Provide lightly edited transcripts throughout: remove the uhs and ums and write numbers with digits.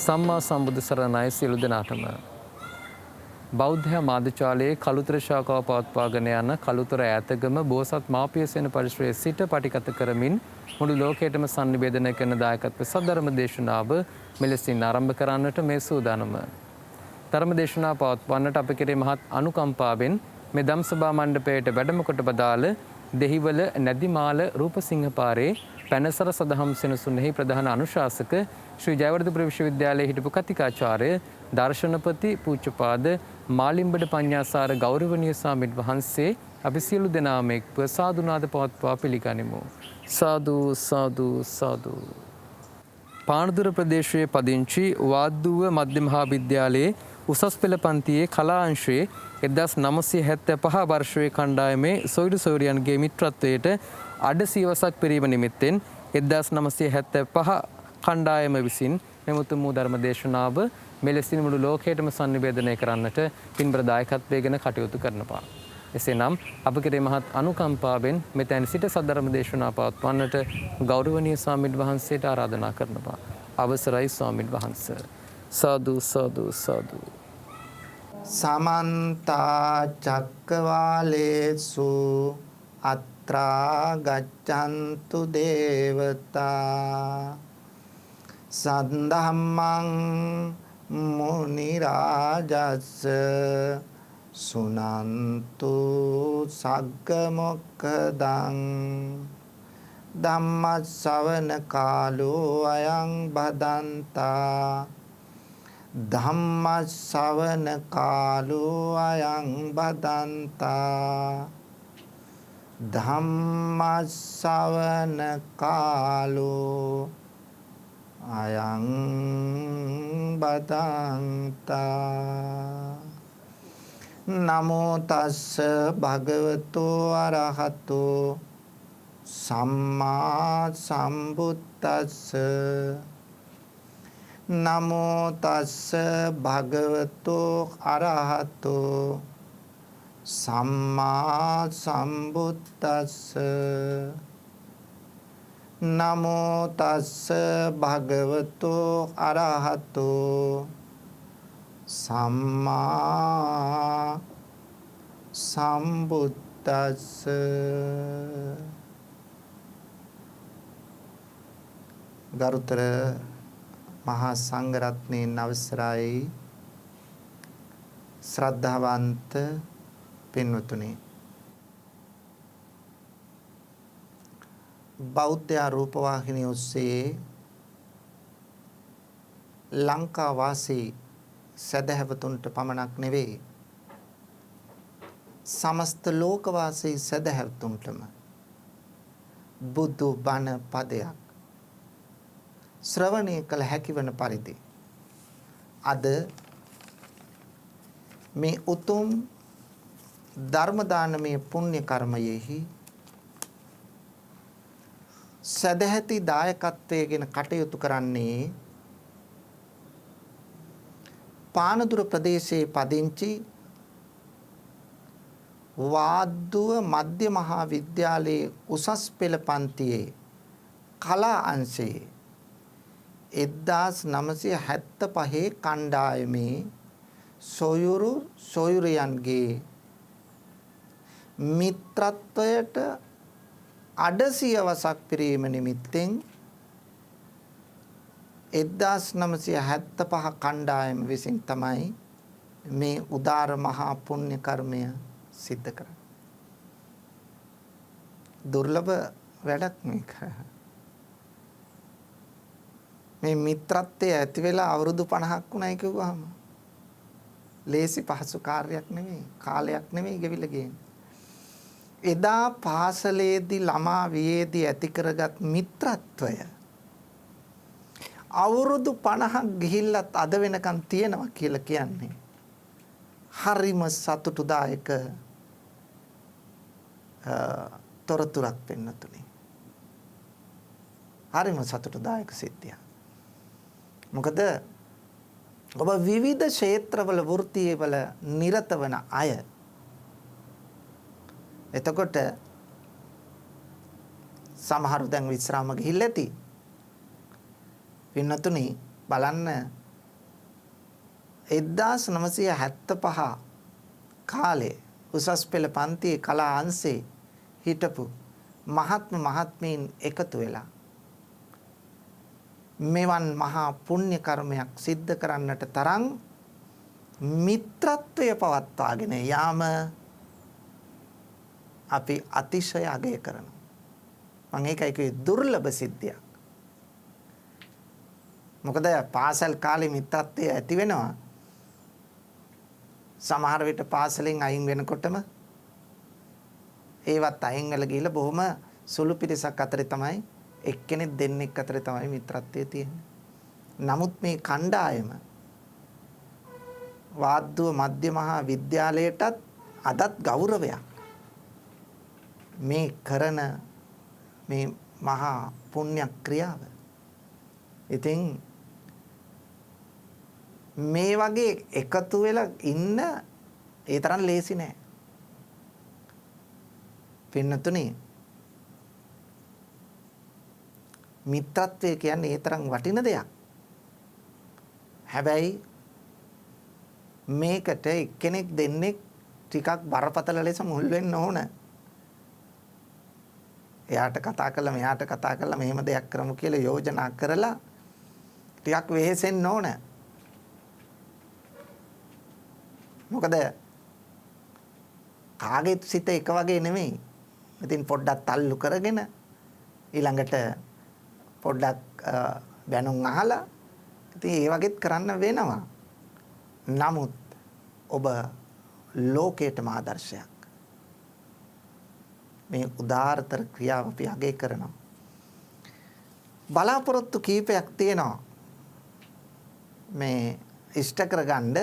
සම්මා සම්බුදු සරණයි සියලු දෙනාටම. බෞද්ධ මාධ්‍යාලයේ කළුතර ශාඛාව පවත්වාගෙන යන කළුතර ඈතගම බෝසත් මාපිය සේන පරිශ්‍රයේ සිට පටිගත කරමින් මුළු ලෝකයටම sannivedana කරන දායකත්ව සද්ධර්ම දේශනාව මෙලෙසින් ආරම්භ කරන්නට මේ සූදානම. ධර්ම දේශනාව පවත්වන්නට අප කෙරේ මහත් අනුකම්පාවෙන් මේ ධම්සභා මණ්ඩපයට වැඩම කොට බදාළ දෙහිවල නැදිමාල රූපසිංහ පාරේ පැනසර සදහම් සෙනසුනේහි ප්‍රධාන අනුශාසක ශ්‍රී ජයවර්ධනපුර විශ්වවිද්‍යාලයේ හිටපු කතිකාචාර්ය දර්ශනපති පූජ්‍යපාද මාලිම්බඩ පඤ්ඤාසාර ගෞරවනීය ස්වාමීන් වහන්සේ අපි සියලු දෙනාම එක්ව සාදුනාද පවත්වා පිළිගනිමු. සාදු සාදු සාදු. පානදුර ප්‍රදේශයේ පදිංචි වාද්දුව මධ්‍ය මහා විද්‍යාලයේ උසස් පෙළ පන්තියේ කලා අංශයේ 1975 වර්ෂයේ කණ්ඩායමේ සොයිඩු සොයුරියන්ගේ මිත්‍රත්වයට අඩ සියවසක් පිරීම නිමිත්තෙන් 1975 කණ්ඩායම විසින් මෙමුතුම් වූ ධර්ම දේශනාව මෙලෙසින් මුළු ලෝකයටම sannivedana කරන්නට පින්බර දායකත්වයෙන් කටයුතු කරනවා. එසේනම් අප කෙරේ මහත් අනුකම්පාවෙන් මෙතැන් සිට සද්ධර්ම දේශනාව පවත්වන්නට ගෞරවනීය ස්වාමීන් වහන්සේට ආරාධනා කරනවා. අවසරයි ස්වාමීන් වහන්සේ. සාදු සාදු සාදු. සමන්ත චක්කවාලේසු අත්‍රා ගච්ඡන්තු දේවතා සද්ධම්මං මුනි රාජස්ස සුනන්තු සග්ග මොක්ඛදං ධම්ම ශ්‍රවණ කාලෝ අයං බදන්තා ධම්ම ශ්‍රවණ කාලෝ අයං බදන්තා ධම්ම ශ්‍රවණ කාලෝ අයං බදන්තා නමෝ තස්ස භගවතෝ අරහතෝ සම්මා සම්බුද්දස්ස නමෝ තස්ස භගවතෝ අරහතෝ සම්මා සම්බුද්දස්ස නමෝ තස්ස භගවතෝ අරහතෝ සම්මා සම්බුද්දස්ස. ගරුතර මහා සංඝරත්නයන් අවසරයි ශ්‍රද්ධාවන්ත පින්වතුනි, බෞද්ධ රූපවාහිනිය ඔස්සේ ලංකා වාසී සදහැවතුන්ට පමණක් නෙවෙයි සමස්ත ලෝකවාසී සදහැවතුන්ටම බුදු බණ පදයක් ශ්‍රවණය කළ හැකිවන පරිදි අද මේ උතුම් ධර්ම දානමය පුණ්‍ය කර්මයෙහි සදැහැති දායකත්වයෙන් කටයුතු කරන්නේ පානදුර ප්‍රදේශයේ පදිංචි වාද්දුව මධ්‍ය මහා විද්‍යාලයේ උසස් පෙළ පන්තියේ කලා අංශයේ 1975 කණ්ඩායමේ සොයුරියන්ගේ මිත්‍රත්වයට අඩසියවසක් පිරීම නිමිත්තෙන් 1975 කණ්ඩායම විසින් තමයි මේ උදාර මහා පුණ්‍ය කර්මය සිද්ධ කරන්නේ. දුර්ලභ වැඩක් මේක. මේ මිත්‍රත්වයේ ඇති වෙලා අවුරුදු 50ක් වුණයි කිව්වහම ලේසි පහසු කාර්යයක් නෙමෙයි, කාලයක් නෙමෙයි ගෙවිලා ගියන්නේ. එදා පාසලේදී ළමා වියේදී ඇති කරගත් මිත්‍රත්වය අවුරුදු 50ක් ගිහිල්ලත් අද වෙනකන් තියෙනවා කියලා කියන්නේ හරිම සතුටුදායක තොරතුරක් වෙන්නතුනේ. හරිම සතුටුදායක සිද්ධියක්. මොකද ඔබ විවිධ ක්ෂේත්‍රවල වෘත්තීවල නිරත වන අය. එතකොට සමහරු දැන් විශ්‍රාම ගිහිල්ලා ඇති. පින්නතුනි බලන්න 1975 කාලේ උසස් පෙළ පන්තියේ කලා අංශේ හිටපු මහත්මීන් එකතු වෙලා මෙවන් මහා පුණ්‍ය කර්මයක් සිද්ධ කරන්නට තරම් මිත්‍රත්වය පවත්වාගෙන යාම අපි අතිශය අගය කරනවා. මම ඒකයි කිව්වේ දුර්ලභ සිද්ධියක්. මොකද පාසල් කාලේ මිත්‍රත්වය ඇති වෙනවා. සමහර විට පාසලෙන් අයින් වෙනකොටම ඒවත් අයින් වෙලා ගිහිල්ලා බොහොම සුළු පිරිසක් අතරේ තමයි එක්කෙනෙක් දෙන්නෙක් අතරේ තමයි මිත්‍රත්වය තියෙන්නේ. නමුත් මේ කණ්ඩායම වාද්දුව මධ්‍ය මහා විද්‍යාලයටත් අදත් ගෞරවයක්. මේ කරන මේ මහා පුණ්‍ය ක්‍රියාව. ඉතින් මේ වගේ එකතු වෙලා ඉන්න ඒ තරම් ලේසි නෑ. පින්නතුනි මිත්‍රත්වය කියන්නේ ඒ තරම් වටින දෙයක්. හැබැයි මේකට එක්කෙනෙක් දෙන්නෙක් ටිකක් බරපතල ලෙස මුල් වෙන්න ඕන. එයාට කතා කළා මෙයාට කතා කළා මෙහෙම දෙයක් කරමු කියලා යෝජනා කරලා ටිකක් වෙහෙසෙන්න ඕන. මොකද කාගේ සිත එක වගේ නෙමෙයි. ඉතින් පොඩ්ඩක් තල්ලු කරගෙන ඊළඟට පොඩ්ඩක් බැනුම් අහලා ඉතින් ඒ වගේත් කරන්න වෙනවා. නමුත් ඔබ ලෝකයටම ආදර්ශයක්. මේ උදාාරතර ක්‍රියාව අපි අගය කරනවා. බලාපොරොත්තු කීපයක් තියෙනවා මේ ඉෂ්ට කරගන්න.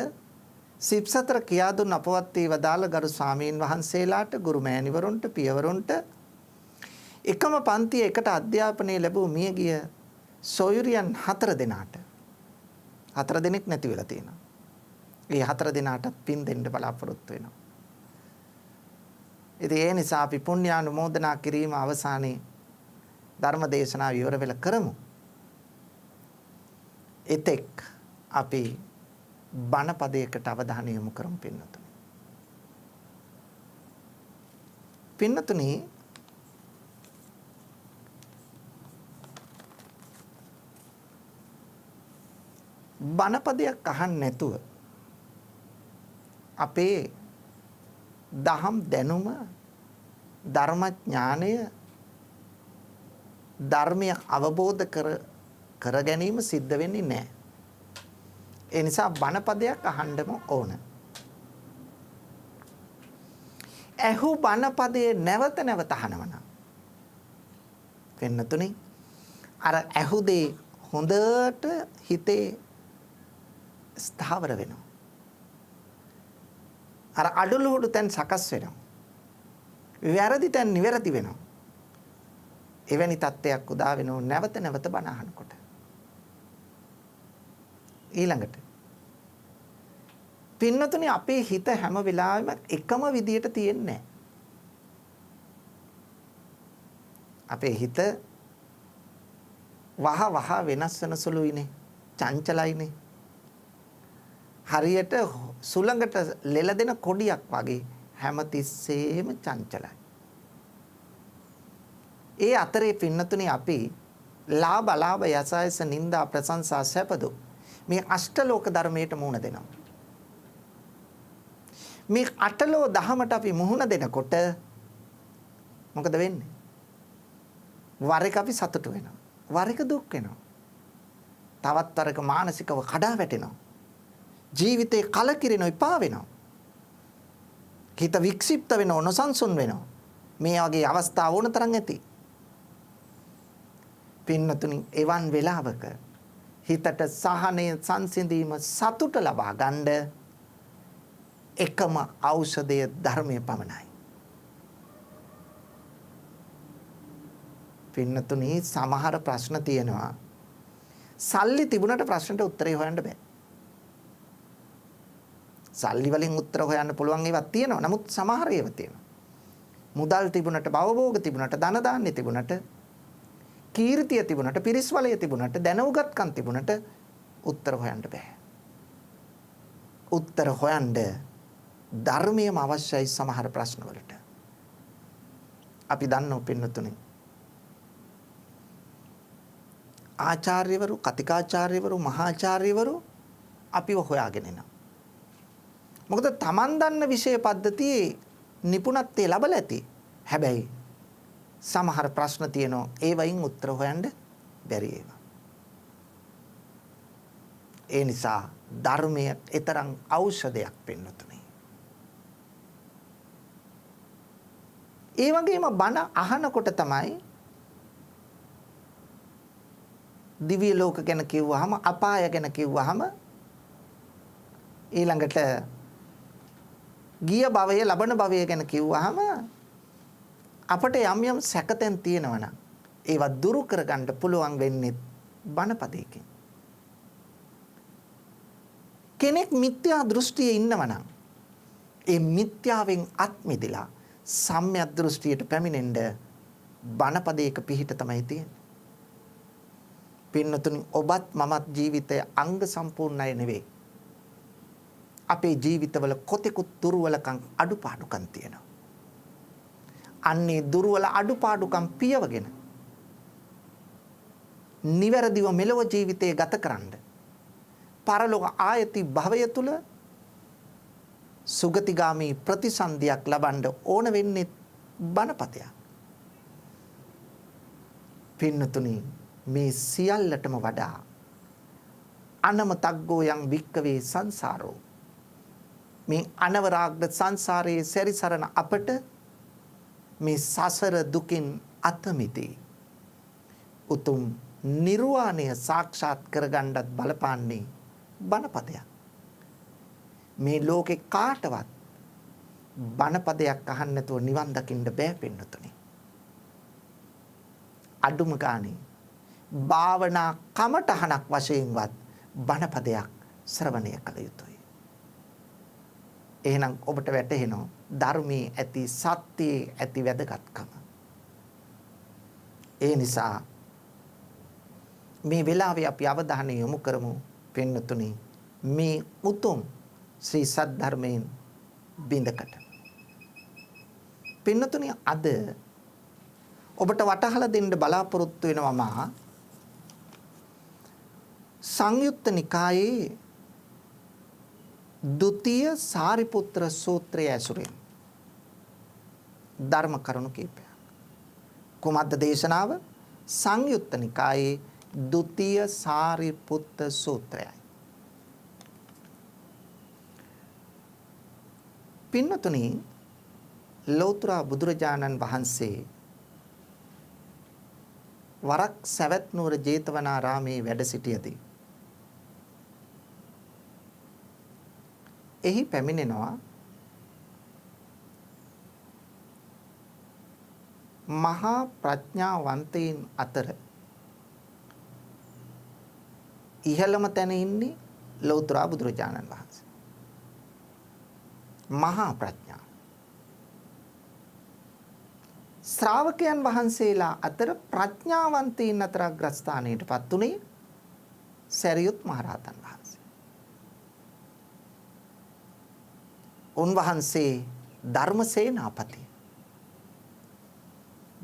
සිප්සතර කියා දුන් අපවත් වී වදාළ ගරු ස්වාමීන් වහන්සේලාට ගුරු මෑණිවරුන්ට පියවරුන්ට එකම පන්තියේ එකට අධ්‍යාපනය ලැබූ මියගිය සොයුරියන් 4 දෙනාට 4 දෙනෙක් නැති වෙලා තියෙනවා. ඒ 4 දෙනාට පින් දෙන්න බලාපොරොත්තු වෙනවා. ඉතින් ඒ නිසා අපි පුණ්‍යානුමෝදනා කිරීම අවසානයේ ධර්ම දේශනාව ඉවර වෙලා කරමු. එතෙක් අපි බණ පදයකට අවධානය යොමු කරමු පින්නතුනි. පින්නතුනි බණ පදයක් අහන්න නැතුව අපේ දහම් දැනුම ධර්මඥානය ධර්මය අවබෝධ කර ගැනීම සිද්ධ වෙන්නේ නැහැ. ඒ නිසා බණ පදයක් අහන්නම ඕන. ඇහු බණ පදයේ නැවත නැවත අහනවනම් වෙන්නතුනි අර ඇහු දේ හොඳට හිතේ ස්ථාවර වෙනවා. අර අඩලුහුඩු තැන් සකස් වෙනවා. වැරදි තැන් නිවැරදි වෙනවා. එවැනි තත්ත්වයක් උදා වෙනව නැවත නැවත බණ අහනකොට. ඊළඟට පින්නතුනි අපේ හිත හැම වෙලාවෙම එකම විදියට තියෙන්නේ නැහැ. අපේ හිත වහ වහ වෙනස් වෙන සුළුයිනේ. චංචලයිනේ. හරියට සුළඟට ලෙලදෙන කොඩියක් වගේ හැම තිස්සෙම චංචලයි. ඒ අතරේ පින්නතුනි අපි ලාභ අලාභ යසයස නිന്ദා ප්‍රශංසා සැපදු මේ අෂ්ටලෝක ධර්මයට මුහුණ දෙනවා. මේ අටලෝ දහමට අපි මුහුණ දෙනකොට මොකද වෙන්නේ? වර එක අපි සතුටු වෙනවා. වර එක දුක් වෙනවා. තවත් වරක මානසිකව කඩා වැටෙනවා. ජීවිතේ කලකිරෙනවා, එපා වෙනවා. හිත වික්ෂිප්ත වෙනවා, නොසන්සුන් වෙනවා. මේ වගේ අවස්ථා ඕන තරම් ඇති. පින්නතුනි එවන් වෙලාවක හිතට සහනය සංසිඳීම සතුට ලබා ගන්න එකම ඖෂධය ධර්මය පමණයි. පින්නතුනි සමහර ප්‍රශ්න තියෙනවා. සල්ලි තිබුණට ප්‍රශ්නට උත්තරේ හොයන්න බෑ. සල්ලි වලින් උත්තර හොයන්න පුළුවන් ඒවා තියෙනවා. නමුත් සමහර ඒවා තියෙනවා. මුදල් තිබුණට, භවභෝග තිබුණට, ධන දාන්නේ තිබුණට, කීර්තිය තිබුණට, පිරිස් වලය තිබුණට, දැනුගත්කම් තිබුණට උත්තර හොයන්න බෑ. උත්තර හොයන්න ධර්මයේම අවශ්‍යයි සමහර ප්‍රශ්න වලට. අපි දන්නව පින්නතුනේ. ආචාර්යවරු, කතිකාචාර්යවරු, මහාචාර්යවරු අපිව හොයාගෙන එනවා. මොකද Taman දන්න විෂය පද්ධතියේ නිපුණත්වයේ ලැබලා ඇති. හැබැයි සමහර ප්‍රශ්න තියෙනවා ඒ වයින් උත්තර හොයන්න බැරි ඒවා. ඒ නිසා ධර්මයේ ඊතරම් ඖෂධයක් පින්නතුනේ. ඒ වගේම බණ අහනකොට තමයි දිව්‍ය ලෝක ගැන කිව්වහම, අපාය ගැන කිව්වහම, ඊළඟට ගිය භවය, ලබන භවය ගැන කිව්වහම අපට යම් යම් සැකතෙන් තියෙනවනම් ඒවා දුරු කරගන්න පුළුවන් වෙන්නේ බණපදයකින්. කෙනෙක් මිත්‍යා දෘෂ්ටියේ ඉන්නවනම් ඒ මිත්‍යාවෙන් අත් මිදලා සම්‍යක් දෘෂ්ටියට පැමිණෙන්න බණපදයක පිහිට තමයි තියෙන්නේ. පින්නතුනි, ඔබත් මමත් ජීවිතය අංග සම්පූර්ණයි නෙවෙයි. අපේ ජීවිතවල කොතෙකුත් දුර්වලකම් අඩුපාඩුකම් තියෙනවා. අන්නේ දුර්වල අඩුපාඩුකම් පියවගෙන නිවැරදිව මෙලොව ජීවිතය ගත කරන්න පරලෝක ආයති භවය තුල සුගතිගාමී ප්‍රතිසන්දියක් ලබන්න ඕන වෙන්නේ බණපදයක්. පින්නතුනි, මේ සියල්ලටම වඩා අනමතග්ගෝ යං වික්කවේ සංසාරෝ, මේ අනවරාග්ද සංසාරයේ සැරිසරන අපට මේ සසර දුකින් අත මිදී උතුම් නිර්වාණය සාක්ෂාත් කරගන්නත් බලපාන්නේ බණපදයක්. මේ ලෝකේ කාටවත් බණපදයක් අහන්න නැතුව නිවන් දකින්න බෑ පින්නතුනි. අඩුම ගානේ භාවනා කමටහනක් වශයෙන්වත් බණපදයක් ශ්‍රවණය කළ යුතුයි. එහෙනම් ඔබට වැටහෙනවා ධර්මයේ ඇති සත්‍යයේ ඇති වැදගත්කම. ඒ නිසා මේ වෙලාවේ අපි අවධානය යොමු කරමු පින්නතුනි මේ උතුම් ශ්‍රී සද්ධර්මයෙන් බිඳකට. පින්නතුනි, අද ඔබට වටහලා දෙන්න බලාපොරොත්තු වෙනවා සංයුත්ත නිකායේ ද්විතීය සාරිපුත්‍ර සූත්‍රය ඇසුරෙන් ධර්ම කරුණු කීපයක්. කුමද්ද දේශනාව? සංයුත්ත නිකායේ ද්විතීය සාරිපුත්‍ර සූත්‍රයයි. පින්නතුනි, ලෞතර බුදුරජාණන් වහන්සේ වරක් සවැත් නුවර ජේතවනාරාමේ වැඩ සිටියදී එහි පැමිණෙනවා මහා ප්‍රඥාවන්තයින් අතර ඉහළම තැන ඉන්නේ ලෞතර බුදුරජාණන් වහන්සේ. මහා ප්‍රඥා ශ්‍රාවකයන් වහන්සේලා අතර ප්‍රඥාවන්තයින් අතර අග්‍රස්ථානයටපත් උනේ සරියුත් මහරහතන් වහන්සේ. උන්වහන්සේ ධර්මසේනාපති.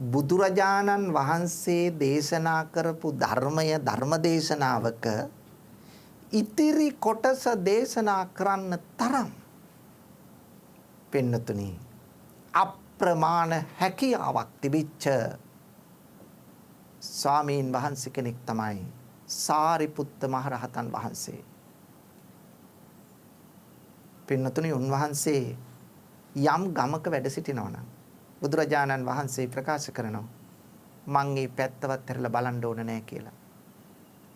බුදුරජාණන් වහන්සේ දේශනා කරපු ධර්මය ධර්මදේශනාවක ඉතිරි කොටස දේශනා කරන්න තරම් පින්නතුනි අප්‍රමාණ හැකියාවක් තිබිච්ච ස්වාමීන් වහන්සේ කෙනෙක් තමයි සාරිපුත්ත මහරහතන් වහන්සේ. පින්නතුනි, උන්වහන්සේ යම් ගමක වැඩ සිටිනවා නම් බුදුරජාණන් වහන්සේ ප්‍රකාශ කරනවා මං මේ පැත්තවත් හැරලා බලන්න ඕන නෑ කියලා.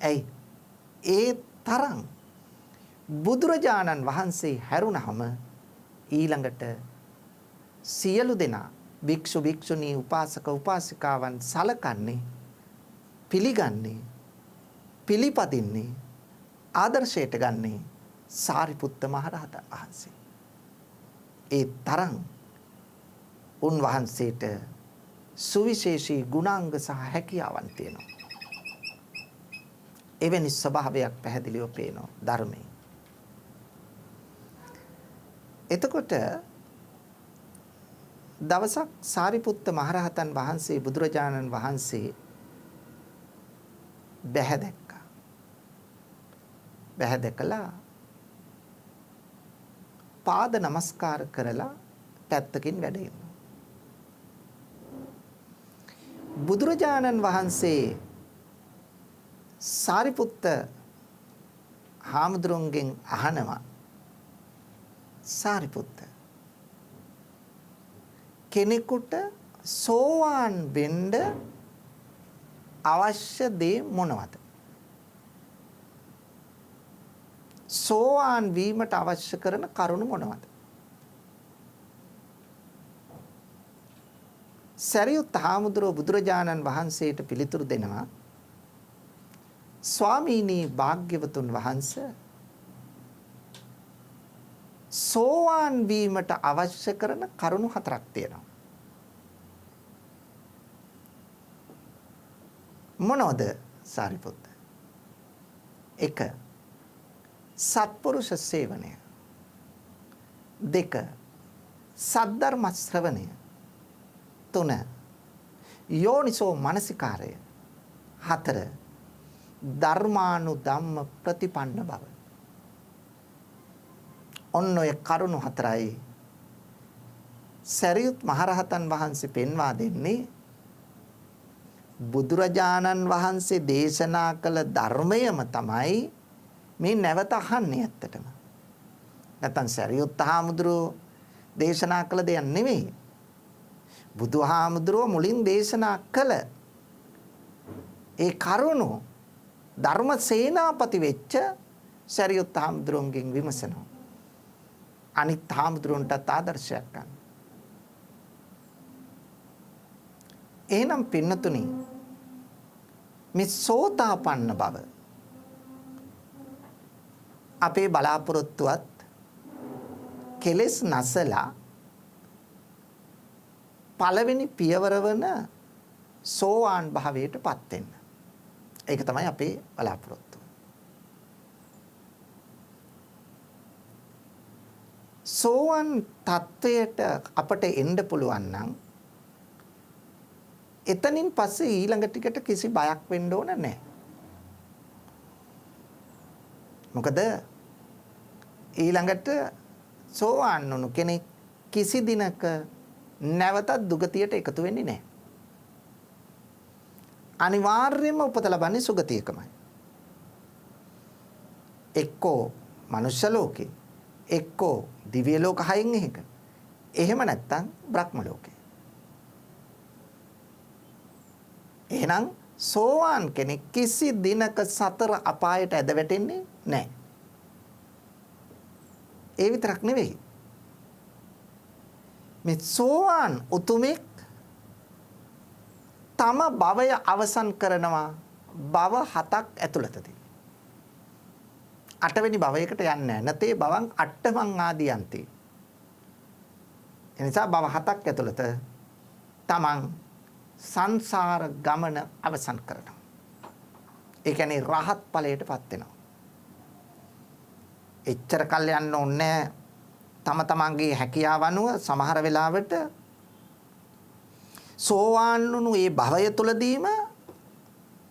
ඇයි? ඒ තරම් බුදුරජාණන් වහන්සේ හැරුණාම ඊළඟට සියලු දෙනා භික්ෂු භික්ෂුණී උපාසක උපාසිකාවන් සලකන්නේ, පිළිගන්නේ, පිළිපදින්නේ, ආදර්ශයට ගන්නේ සාරිපුත්ත මහරහතන් වහන්සේ. ඒ තරම් උන්වහන්සේට සුවිශේෂී ගුණාංග සහ හැකියාවන් තියෙනවා. එවැනි ස්වභාවයක් පැහැදිලිව පේනවා ධර්මයේ. එතකොට දවසක් සාරිපුත්ත මහරහතන් වහන්සේ බුදුරජාණන් වහන්සේ බැහැ දැක්කා. බැහැ දැකලා පාද නමස්කාර කරලා පැත්තකින් වැඩ ඉන්නවා. බුදුරජාණන් වහන්සේ සාරිපුත්ත හාමුදුරුවන්ගෙන් අහනවා, සාරිපුත්ත, කෙනෙකුට සෝවාන් වෙන්න අවශ්‍ය දේ මොනවද? සෝවාන් වීමට අවශ්‍ය කරන කරුණු මොනවද? සරියුත් හාමුදුරුවෝ බුදුරජාණන් වහන්සේට පිළිතුරු දෙනවා, ස්වාමීනි භාග්‍යවතුන් වහන්සේ, සෝවාන් වීමට අවශ්‍ය කරන කරුණු 4ක් තියෙනවා. මොනවද සාරිපුත්ත? 1. සත්පුරුෂ සේවනය. 2. සද්ධර්ම ශ්‍රවණය. 3. යෝනිසෝ මනසිකාරය. 4. ධර්මානුධම්ම ප්‍රතිපන්න බව. ඔන්න ඔය කරුණු 4යි සරියුත් මහරහතන් වහන්සේ පෙන්වා දෙන්නේ බුදුරජාණන් වහන්සේ දේශනා කළ ධර්මයම තමයි මේ නැවත අහන්නේ ඇත්තටම. නැත්නම් සරියුත් හාමුදුරුවෝ දේශනා කළ දෙයක් නෙවෙයි. බුදුහාමුදුරුවෝ මුලින් දේශනා කළ ඒ කරුණු ධර්ම සේනාපති වෙච්ච සරියුත් හාමුදුරුවන්ගෙන් විමසනවා. අනිත් හාමුදුරුවන්ටත් ආදර්ශයක් ගන්න. එහෙනම් පින්නතුනි, මේ සෝතාපන්න බව අපේ බලාපොරොත්තුවත් කෙලෙස් නැසලා පළවෙනි පියවර වන සෝවාන් භාවයටපත් වෙන්න. ඒක තමයි අපේ බලාපොරොත්තුව. සෝවාන් තත්වයට අපට එන්න පුළුවන් නම් එතනින් පස්සේ ඊළඟ ටිකට කිසි බයක් වෙන්න ඕන නැහැ. මොකද ඊළඟට සෝවාන් වුණු කෙනෙක් කිසි දිනක නැවතත් දුගතියට එකතු වෙන්නේ නැහැ. අනිවාර්යයෙන්ම උපත ලබන්නේ සුගතියකමයි. එක්කෝ මනුෂ්‍ය ලෝකේ, එක්කෝ දිව්‍ය ලෝක 6න් එකක. එහෙම නැත්නම් බ්‍රහ්ම ලෝකේ. එහෙනම් සෝවාන් කෙනෙක් කිසි දිනක සතර අපායට ඇද වැටෙන්නේ නැහැ. ඒ විතරක් නෙවෙයි. මේ සෝවාන් උතුමෙක් තම භවය අවසන් කරනවා භව 7ක් ඇතුළතදී. 8 වෙනි භවයකට යන්නේ නැහැ. නැතේ භවං අට්ඨමං ආදියන්ති. එනිසා භව 7ක් ඇතුළත තමන් සංසාර ගමන අවසන් කරනවා. ඒ කියන්නේ රහත් ඵලයටපත් වෙනවා. එච්චර කල් යන්න ඕනේ තම තමන්ගේ හැකියාව අනුව සමහර වෙලාවට සෝවාන් වුණු ඒ භවය තුලදීම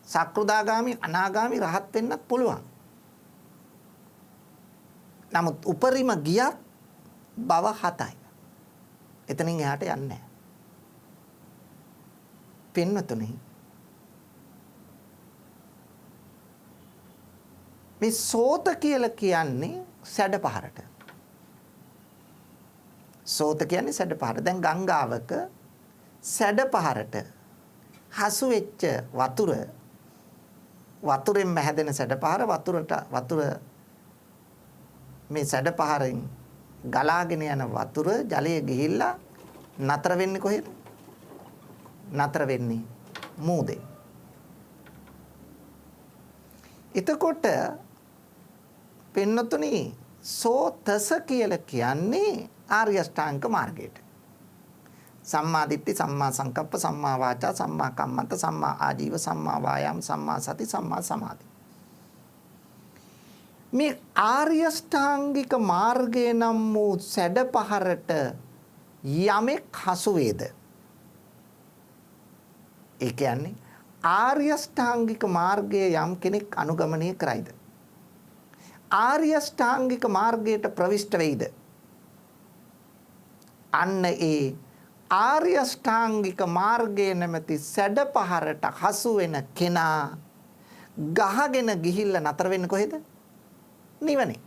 සක්‍රුදාගාමි අනාගාමි රහත් වෙන්නත් පුළුවන්. නමුත් උපරිම ගියත් භව 7යි. එතනින් එහාට යන්නේ නැහැ. පින්වතුනි, මේ සෝත කියලා කියන්නේ සැඩපහරට. සෝත කියන්නේ සැඩපහර. දැන් ගංගාවක සැඩපහරට හසු වෙච්ච වතුරෙන් හැදෙන සැඩපහර වතුර මේ සැඩපහරෙන් ගලාගෙන යන වතුර ජලය ගිහිල්ලා නතර වෙන්නේ කොහෙද? නතර වෙන්නේ මූදේ. එතකොට පින්නතුනි, සෝතස කියලා කියන්නේ ආර්ය අෂ්ටාංග මාර්ගයට. සම්මා දිට්ඨි, සම්මා සංකප්ප, සම්මා වාචා, සම්මා කම්මන්ත, සම්මා ආජීව, සම්මා වායාම, සම්මා සති, සම්මා සමාධි. මේ ආර්ය ෂ්ටාංගික මාර්ගය නම් වූ සැඩපහරට යමෙක් හසු වේද? ඒ කියන්නේ ආර්ය ෂ්ටාංගික මාර්ගය යම් කෙනෙක් අනුගමනය කරයිද? ආර්ය ෂ්ටාංගික මාර්ගයට ප්‍රවිෂ්ඨ වෙයිද? අන්න ඒ ආර්ය ෂ්ටාංගික මාර්ගයේ නැමැති සැඩපහරට හසු වෙන කෙනා ගහගෙන ගිහිල්ලා නතර වෙන්නේ කොහෙද? නිවනේ.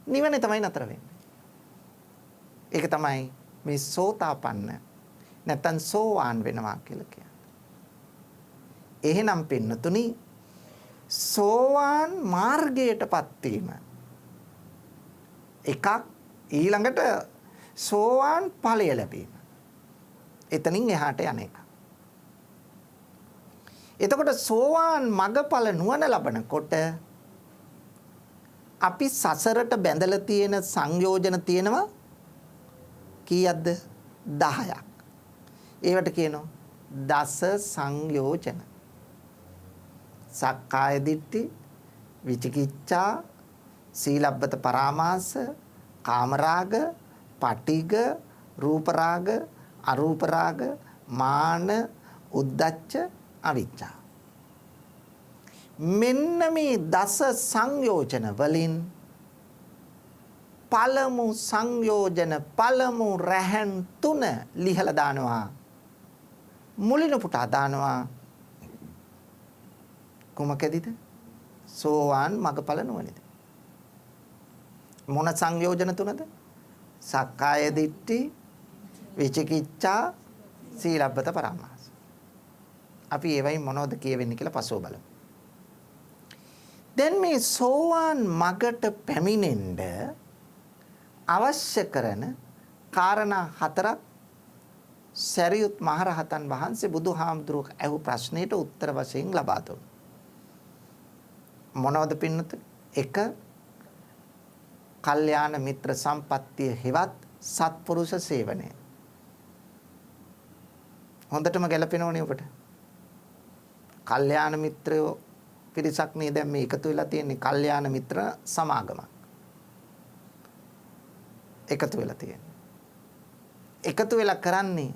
නිවනේ තමයි නතර වෙන්නේ. ඒක තමයි මේ සෝතාපන්න නැත්නම් සෝවාන් වෙනවා කියලා කියන්නේ. එහෙනම් පින්නතුනි සෝවාන් මාර්ගයටපත් වීම එකක්, ඊළඟට සෝවාන් ඵලය ලැබීම. එතනින් එහාට යන එක. එතකොට සෝවාන් මගඵල නුවණ ලබනකොට අපි සසරට බැඳලා තියෙන සංයෝජන තියෙනවා කීයක්ද? 10ක්. ඒවට කියනවා දස සංයෝජන. සක්කාය දිට්ඨි, විචිකිච්ඡා, සීලබ්බත පරාමාස, කාමරාග, පටිඝ, රූපරාග, අරූපරාග, මාන, උද්ධච්ච, අවිච්ඡා. මෙන්න මේ දස සංයෝජන වලින් පළමු සංයෝජන පළමු රැහන් 3 ලිහලා දානවා. මුලින් පුටා දානවා. කුමකදීද? සෝවාන් මගඵල නුවණද. මොන සංයෝජන 3ද? සක්කාය දිට්ඨි, විචිකිච්ඡා, සීලබ්බත පරාමාස. අපි ඒවයින් මොනවද කියවෙන්නේ කියලා පසුව බලමු. දැන් මේ සෝවාන් මගට පැමිණෙන්න අවශ්‍ය කරන කාරණා 4ක් සරියුත් මහරහතන් වහන්සේ බුදුහාමුදුරුවෝ අහු ප්‍රශ්නෙට උත්තර වශයෙන් ලබා දුන්නා. මොනවද පින්නත? 1. කල්යාණ මිත්‍ර සම්පත්තිය හෙවත් සත්පුරුෂ සේවනය. හොඳටම ගැලපෙනවනේ ඔබට. කල්යාණ මිත්‍රයෝ පිරිසක් නේ දැන් මේ එකතු වෙලා තියෙන්නේ කල්යාණ මිත්‍ර සමාගමක්. එකතු වෙලා තියෙන්නේ. එකතු වෙලා කරන්නේ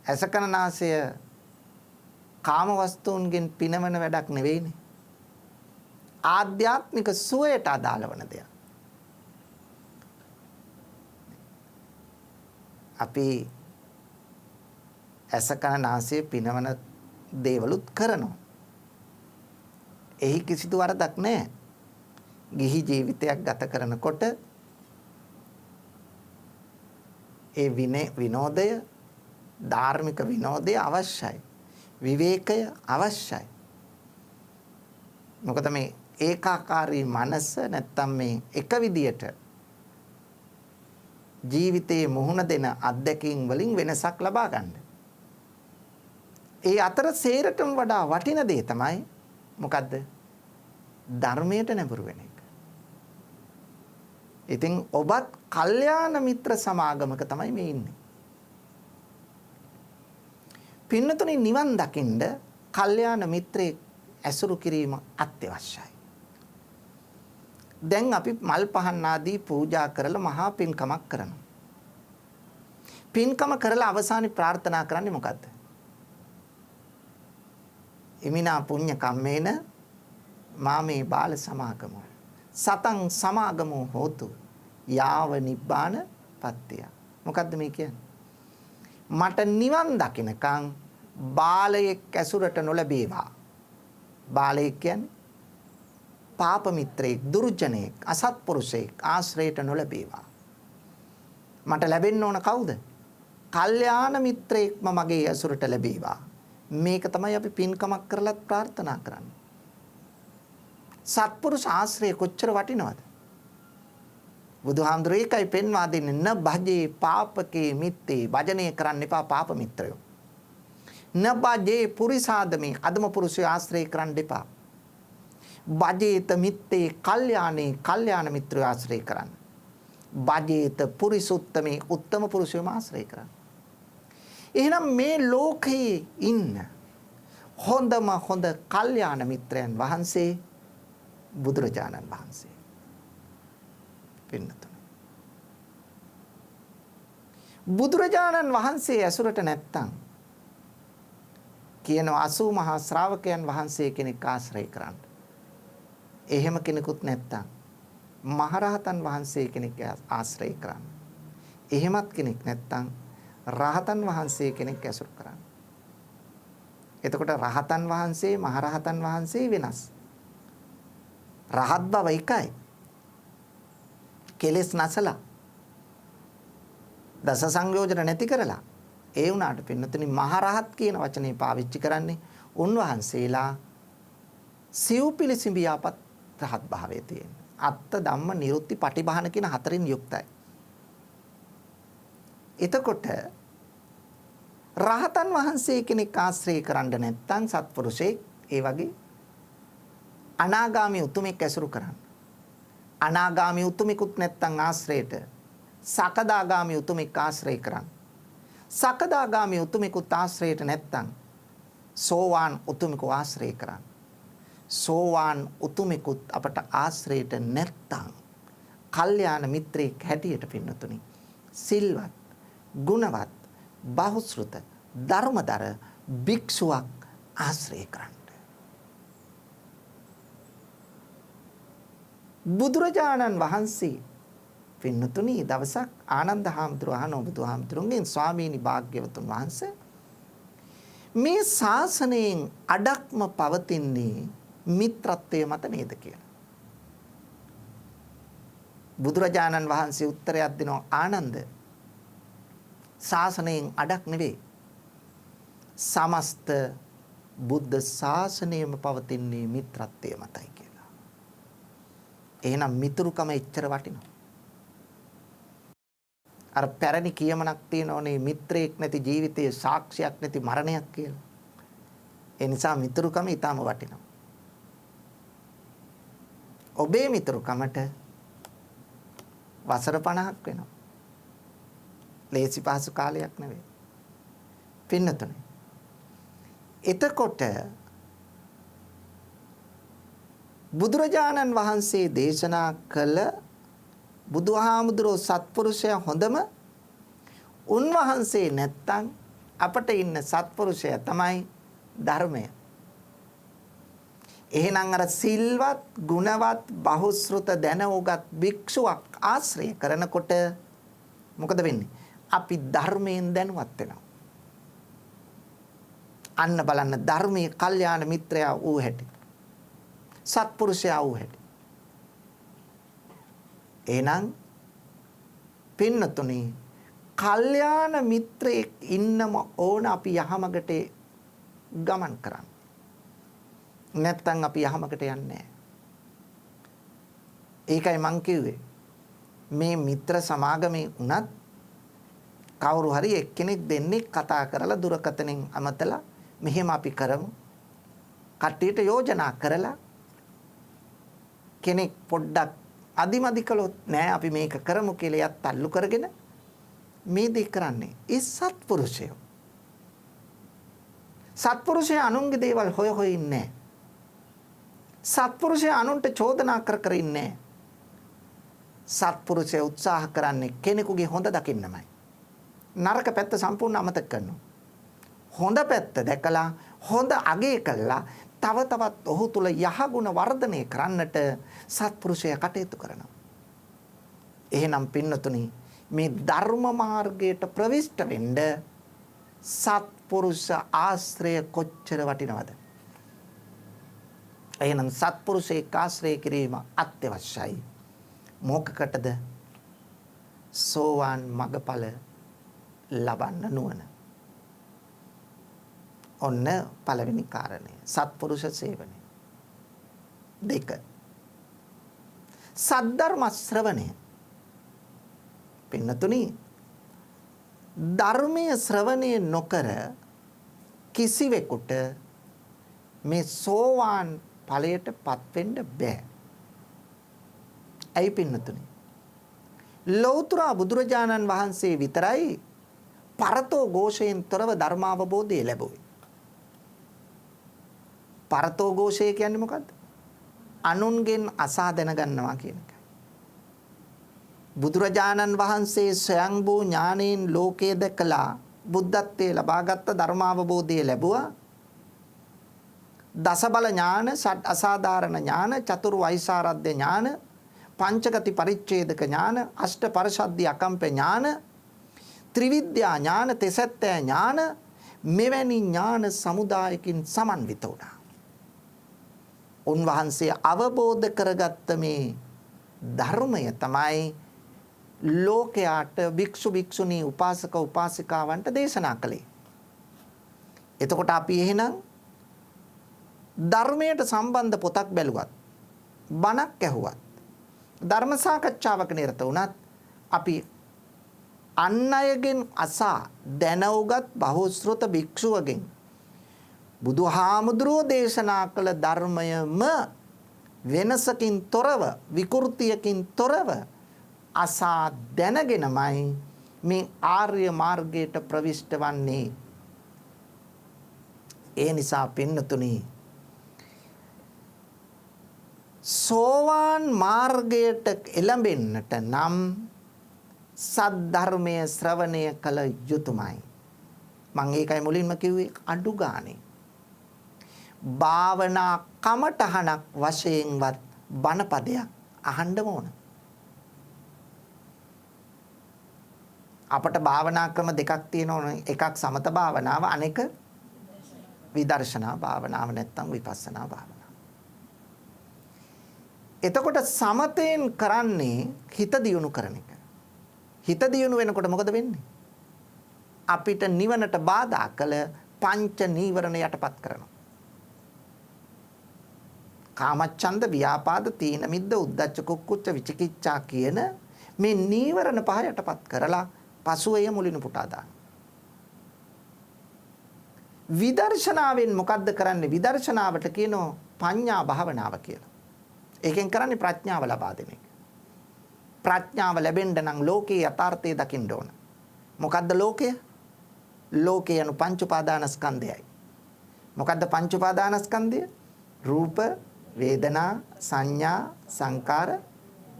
අසකනාසය කාම වස්තුන්ගෙන් පිනවන වැඩක් නෙවෙයිනේ. ආධ්‍යාත්මික සුවයට අදාළ වන දෙයක්. අපි අසකනාසය පිනවන දේවලුත් කරනවා. එහි කිසිදු වරදක් නැහැ. ගිහි ජීවිතයක් ගත කරනකොට ඒ විනෝදය, ධාර්මික විනෝදය අවශ්‍යයි. විවේකය අවශ්‍යයි. මොකද මේ ඒකාකාරී මනස නැත්තම් මේ එක විදියට ජීවිතයේ මුහුණ දෙන අත්දැකීම් වලින් වෙනසක් ලබා ගන්න. ඒ අතර සේරටම වඩා වටින දේ තමයි මොකද්ද? ධර්මයට නැඹුරු වෙන එක. ඉතින් ඔබත් කල්යාණ මිත්‍ර සමාගමක තමයි මේ ඉන්නේ. පින්නතුනි නිවන් දකින්න කල්යාණ මිත්‍රයෙක් ඇසුරු කිරීම අත්‍යවශ්‍යයි. දැන් අපි මල් පහන් ආදී පූජා කරලා මහා පින්කමක් කරනවා. පින්කම කරලා අවසානයේ ප්‍රාර්ථනා කරන්නේ මොකද්ද? ඉමිනා පුඤ්ඤ කම්මේන මාමේ බාල සමාගමෝ සතං සමාගමෝ හෝතු යාව නිබ්බාන පත්තිය. මොකද්ද මේ කියන්නේ? මට නිවන් දකින්නකම් බාලයෙක් ඇසුරට නොලැබේවා. බාලයෙක් කියන්නේ පාප මිත්‍රයෙක්, දුර්ජනෙක්, අසත්පුරුෂයෙක් ආශ්‍රයයට නොලැබේවා. මට ලැබෙන්න ඕන කවුද? කල්යාණ මිත්‍රයෙක්ම මගේ ඇසුරට ලැබේවා. මේක තමයි අපි පින්කමක් කරලත් ප්‍රාර්ථනා කරන්නේ. සත්පුරුෂ ආශ්‍රය කොච්චර වටිනවද? බුදුහාමුදුරේ ඒකයි පෙන්වා දෙන්නේ න භජේ පාපකේ මිත්තේ. භජනය කරන්න එපා පාප මිත්‍රයෝ. න භජේ පුරිසාදමේ. අදම පුරුෂය ආශ්‍රය කරන්න එපා. භජේත මිත්තේ කල්යාණේ. කල්යාණ මිත්‍රයෝ ආශ්‍රය කරන්න. භජේත පුරිසුත්තමේ. උත්තම පුරුෂයෝම ආශ්‍රය කරන්න. එහෙනම් මේ ලෝකයේ ඉන්න හොඳම හොඳ කල්යාණ මිත්‍රයන් වහන්සේ බුදුරජාණන් වහන්සේ. පින්නතුනි. බුදුරජාණන් වහන්සේ ඇසුරට නැත්තම් කියන 80 මහා ශ්‍රාවකයන් වහන්සේ කෙනෙක් ආශ්‍රය කරන්න. එහෙම කෙනෙකුත් නැත්තම් මහරහතන් වහන්සේ කෙනෙක් ආශ්‍රය කරන්න. එහෙමත් කෙනෙක් නැත්තම් රහතන් වහන්සේ කෙනෙක් ඇසුරු කරන්න. එතකොට රහතන් වහන්සේ මහරහතන් වහන්සේ වෙනස්. රහත් බව එකයි. කෙලෙස් නැසලා දස සංයෝජන නැති කරලා ඒ වුණාට පින්නතුනි මහරහත් කියන වචනේ පාවිච්චි කරන්නේ උන්වහන්සේලා සිව් පිළිසිඹියාපත් රහත් භාවයේ තියෙන. අත්ත ධම්ම නිරුත්ති පටිභාන කියන හතරින් යුක්තයි. එතකොට රහතන් වහන්සේ කෙනෙක් ආශ්‍රය කරන්න නැත්නම් සත්පුරුෂයෙක් ඒ වගේ අනාගාමී උතුමෙක් ඇසුරු කරන්න. අනාගාමී උතුමෙකුත් නැත්නම් ආශ්‍රයයට සකදාගාමී උතුමෙක් ආශ්‍රය කරන්න. සකදාගාමී උතුමෙකුත් ආශ්‍රයයට නැත්නම් සෝවාන් උතුමෙකු ආශ්‍රය කරන්න. සෝවාන් උතුමෙකුත් අපට ආශ්‍රයයට නැත්නම් කල්යාණ මිත්‍රයෙක් හැටියට පින්නතුනි සිල්වත් ගුණවත් බහුශ්‍රත ධර්මදර භික්ෂුවක් ආශ්‍රය කරන්න. බුදුරජාණන් වහන්සේ පින්නතුනි දවසක් ආනන්ද හාමුදුරුවෝ අහන බුදුහාමුදුරුවන්ගෙන් ස්වාමීනි භාග්‍යවතුන් වහන්සේ මේ ශාසනයෙන් අඩක්ම පවතින්නේ මිත්‍රත්වයේ මත නේද කියලා. බුදුරජාණන් වහන්සේ උත්තරයක් දෙනවා ආනන්ද ශාසනයෙන් අඩක් නෙවෙයි. සමස්ත බුද්ධ ශාසනයම පවතින්නේ මිත්‍රත්වයේ මතයි කියලා. එහෙනම් මිතුරුකම එච්චර වටිනවා. අර පැරණි කියමනක් තියෙනෝනේ මිත්‍රයෙක් නැති ජීවිතයේ සාක්ෂියක් නැති මරණයක් කියලා. ඒ නිසා මිතුරුකම ඊටම වටිනවා. ඔබේ මිතුරුකමට වසර 50ක් වෙනවා. ලේසි පහසු කාලයක් නෙවෙයි. පින්නතුනේ. එතකොට බුදුරජාණන් වහන්සේ දේශනා කළ බුදුහාමුදුරෝ සත්පුරුෂයා හොඳම උන්වහන්සේ නැත්තම් අපට ඉන්න සත්පුරුෂයා තමයි ධර්මය. එහෙනම් අර සිල්වත් ගුණවත් බහුශ්‍රත දැනුගත් භික්ෂුවක් ආශ්‍රය කරනකොට මොකද වෙන්නේ? අපි ධර්මයෙන් දැනුවත් වෙනවා. අන්න බලන්න ධර්මයේ කල්යාණ මිත්‍රයා වූ හැටි. සත්පුරුෂයා වූ හැටි. එහෙනම් පින්නතුනි කල්යාණ මිත්‍රයෙක් ඉන්නම ඕන අපි යහමගට ගමන් කරන්න. නැත්තම් අපි යහමගට යන්නේ නැහැ. ඒකයි මං කිව්වේ මේ මිත්‍ර සමාගමේ උනත් කවුරු හරි එක්කෙනෙක් දෙන්නෙක් කතා කරලා දුරකථනෙන් අමතලා මෙහෙම අපි කරමු. කට්ටියට යෝජනා කරලා කෙනෙක් පොඩ්ඩක් අදිමදි කළොත් නෑ අපි මේක කරමු කියලා යත් අල්ලු කරගෙන මේ දේ කරන්නේ. ඒ සත්පුරුෂයෝ. සත්පුරුෂය අනුන්ගේ දේවල් හොය හොය ඉන්නේ. සත්පුරුෂය අනුන්ට චෝදනා කර කර ඉන්නේ. සත්පුරුෂය උත්සාහ කරන්නේ කෙනෙකුගේ හොඳ දකින්නමයි. නරක පැත්ත සම්පූර්ණ අමතක කරනවා. හොඳ පැත්ත දැකලා හොඳ අගය කළා තව තවත් ඔහු තුල යහගුණ වර්ධනය කරන්නට සත්පුරුෂයා කටයුතු කරනවා. එහෙනම් පින්නතුනි මේ ධර්ම මාර්ගයට ප්‍රවිෂ්ඨ වෙන්න සත්පුරුෂ ආශ්‍රය කොච්චර වටිනවද? එහෙනම් සත්පුරුෂයෙක් ආශ්‍රය කිරීම අත්‍යවශ්‍යයි. මොකකටද? සෝවාන් මගඵල ලබන්න නුවණ. ඔන්න පළවෙනි කාරණය සත්පුරුෂ සේවනය. 2 සද්ධර්ම ශ්‍රවණය. පින්නතුනි ධර්මයේ ශ්‍රවණය නොකර කිසිවෙකුට මේ සෝවාන් ඵලයටපත් වෙන්න බෑ. ඇයි පින්නතුනි? ලෞතර බුදුරජාණන් වහන්සේ විතරයි පරතෝ ഘോഷයෙන් තොරව ධර්මාවබෝධය ලැබුවේ. පරතෝഘോഷය කියන්නේ මොකද්ද? අනුන්ගෙන් අසා දැනගන්නවා කියන එක. බුදුරජාණන් වහන්සේ ස්වයංභූ ඥානයෙන් ලෝකයේ දැකලා බුද්ධත්වයේ ලබාගත් ධර්මාවබෝධය ලැබුවා. දසබල ඥාන, ෂඩ් අසාධාරණ ඥාන, චතුරු වෛසාරද්‍ය ඥාන, පංචගති පරිච්ඡේදක ඥාන, අෂ්ට පරිශද්ධි අකම්ප ඥාන, ත්‍රිවිද්‍යා ඥාන, තෙසැත්තෑ ඥාන, මෙවැනි ඥාන සමුදායකින් සමන්විත වුණා. උන්වහන්සේ අවබෝධ කරගත්ත මේ ධර්මය තමයි ලෝකයාට භික්ෂු භික්ෂුණී උපාසක උපාසිකාවන්ට දේශනා කළේ. එතකොට අපි එහෙනම් ධර්මයට සම්බන්ධ පොතක් බැලුවත්, බණක් ඇහුවත්, ධර්ම සාකච්ඡාවක නිරත වුණත් අපි අන් අයගෙන් අසා දැනුගත් බහුශ්‍රත භික්ෂුවගෙන් බුදුහාමුදුරුවෝ දේශනා කළ ධර්මයම වෙනසකින් තොරව, විකෘතියකින් තොරව අසා දැනගෙනමයි මේ ආර්ය මාර්ගයට ප්‍රවිෂ්ඨ වන්නේ. ඒ නිසා පින්නතුනි, සෝවාන් මාර්ගයට එළඹෙන්නට නම් සද්ධර්මය ශ්‍රවණය කළ යුතුමයි. මම ඒකයි මුලින්ම කිව්වේ අඩු ගානේ භාවනා කමටහනක් වශයෙන්වත් බණපදයක් අහන්න ඕන. අපට භාවනා ක්‍රම දෙකක් තියෙනවා. එකක් සමත භාවනාව, අනෙක විදර්ශනා භාවනාව නැත්නම් විපස්සනා භාවනාව. එතකොට සමතෙන් කරන්නේ හිත දියුණු කරන එක. හිත දියුණු වෙනකොට මොකද වෙන්නේ? අපිට නිවනට බාධා කළ පංච නීවරණ යටපත් කරනවා. කාමච්ඡන්ද, ව්‍යාපාද, තීන මිද්ද, උද්ධච්ච කුක්කුච්ච විචිකිච්ඡා කියන මේ නීවරණ පහ යටපත් කරලා පසුවය මුලින් පුටා දාන. විදර්ශනාවෙන් මොකද්ද කරන්නේ? විදර්ශනාවට කියනවා පඤ්ඤා භාවනාව කියලා. ඒකෙන් කරන්නේ ප්‍රඥාව ලබා දෙන එක. ප්‍රඥාව ලැබෙන්න නම් ලෝකයේ යථාර්ථය දකින්න ඕන. මොකද්ද ලෝකය? ලෝකය anu පංච උපාදානස්කන්ධයයි. මොකද්ද පංච උපාදානස්කන්ධය? රූප, වේදනා, සංඥා, සංකාර,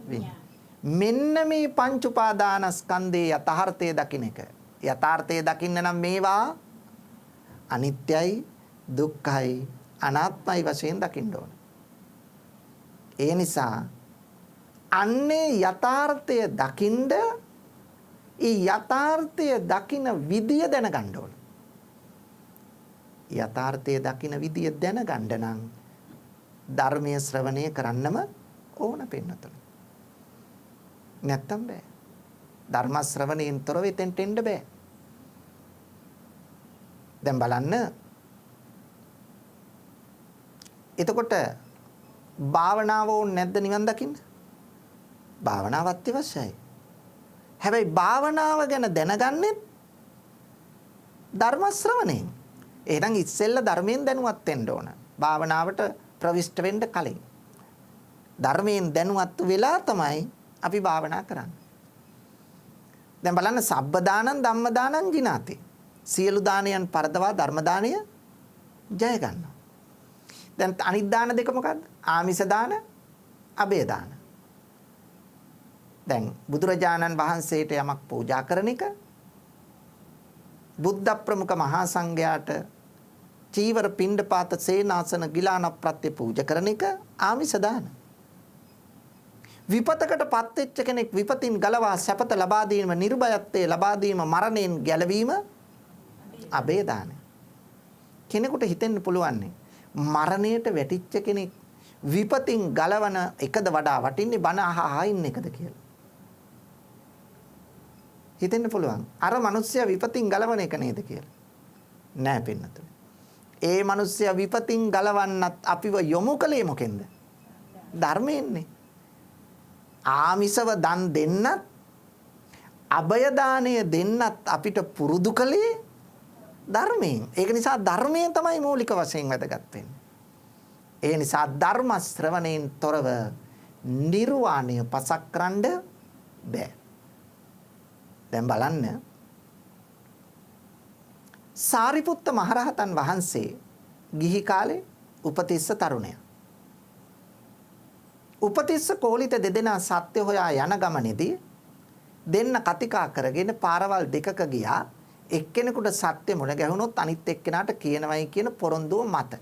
විඤ්ඤාණ. මෙන්න මේ පංච උපාදානස්කන්ධයේ යථාර්ථය දකින්න එක. යථාර්ථය දකින්න නම් මේවා අනිත්‍යයි, දුක්ඛයි, අනාත්මයි වශයෙන් දකින්න ඕන. ඒ නිසා අන්නේ යථාර්ථය දකින්ද ඒ යථාර්ථය දකින විදිය දැනගන්න ඕන. යථාර්ථය දකින විදිය දැනගන්න නම් ධර්මයේ ශ්‍රවණය කරන්නම ඕන පින්නතුනි. නැත්තම් බෑ. ධර්ම ශ්‍රවණයෙන් තොරව එතෙන්ට එන්න බෑ. දැන් බලන්න. එතකොට භාවනාව ඕනේ නැද්ද නිවන් දකින්න? භාවනාව අත්‍යවශ්‍යයි. හැබැයි භාවනාව ගැන දැනගන්නෙත් ධර්ම ශ්‍රවණයෙන්. එහෙනම් ඉස්සෙල්ල ධර්මයෙන් දැනුවත් වෙන්න ඕන. භාවනාවට ප්‍රවිෂ්ඨ වෙන්න කලින්. ධර්මයෙන් දැනුවත් වෙලා තමයි අපි භාවනා කරන්නේ. දැන් බලන්න සබ්බ දානං ධම්ම දානං ජිනාති. සියලු දානයන් පරදවා ධර්ම දානය ජය ගන්නවා. දැන් අනිත් දාන දෙක මොකද්ද? ආමිෂ දාන, අබේ දාන. දැන් බුදුරජාණන් වහන්සේට යමක් පූජා කරන එක, බුද්ධ ප්‍රමුඛ මහා සංඝයාට චීවර පිණ්ඩපාත සේනාසන ගිලාන ප්‍රත්‍ය පූජා කරන එක ආමිෂ දාන. විපතකටපත් වෙච්ච කෙනෙක් විපතින් ගලවා සැපත ලබා දීම, නිර්භයත්වයේ ලබා දීම, මරණයෙන් ගැලවීම අබේ දාන. කෙනෙකුට හිතෙන්න පුළුවන් මරණයට වැටිච්ච කෙනෙක් විපතින් ගලවන එකද වඩා වටින්නේ බණ අහා ඉන්න එකද කියලා. හිතෙන්න පුළුවන් අර මිනිස්සයා විපතින් ගලවන එක නේද කියලා. නෑ පින්නතුනි. ඒ මිනිස්සයා විපතින් ගලවන්නත් අපිව යොමු කළේ මොකෙන්ද? ධර්මයෙන්නේ. ආමිසව දන් දෙන්නත්, අභය දාණය දෙන්නත් අපිට පුරුදු කළේ ධර්මයෙන්. ඒක නිසා ධර්මය තමයි මූලික වශයෙන් වැදගත් වෙන්නේ. ඒ නිසා ධර්ම ශ්‍රවණයෙන් තොරව නිර්වාණය පසක් කරන්න බෑ. දැන් බලන්න සාරිපුත්ත මහරහතන් වහන්සේ ගිහි කාලේ උපතිස්ස තරුණයා. උපතිස්ස කෝලිත දෙදෙනා සත්‍ය හොයා යන ගමනේදී දෙන්න කතිකා කරගෙන පාරවල් දෙකක ගියා. එක්කෙනෙකුට සත්‍ය මුණ ගැහුනොත් අනිත් එක්කෙනාට කියනවයි කියන පොරොන්දුව මත.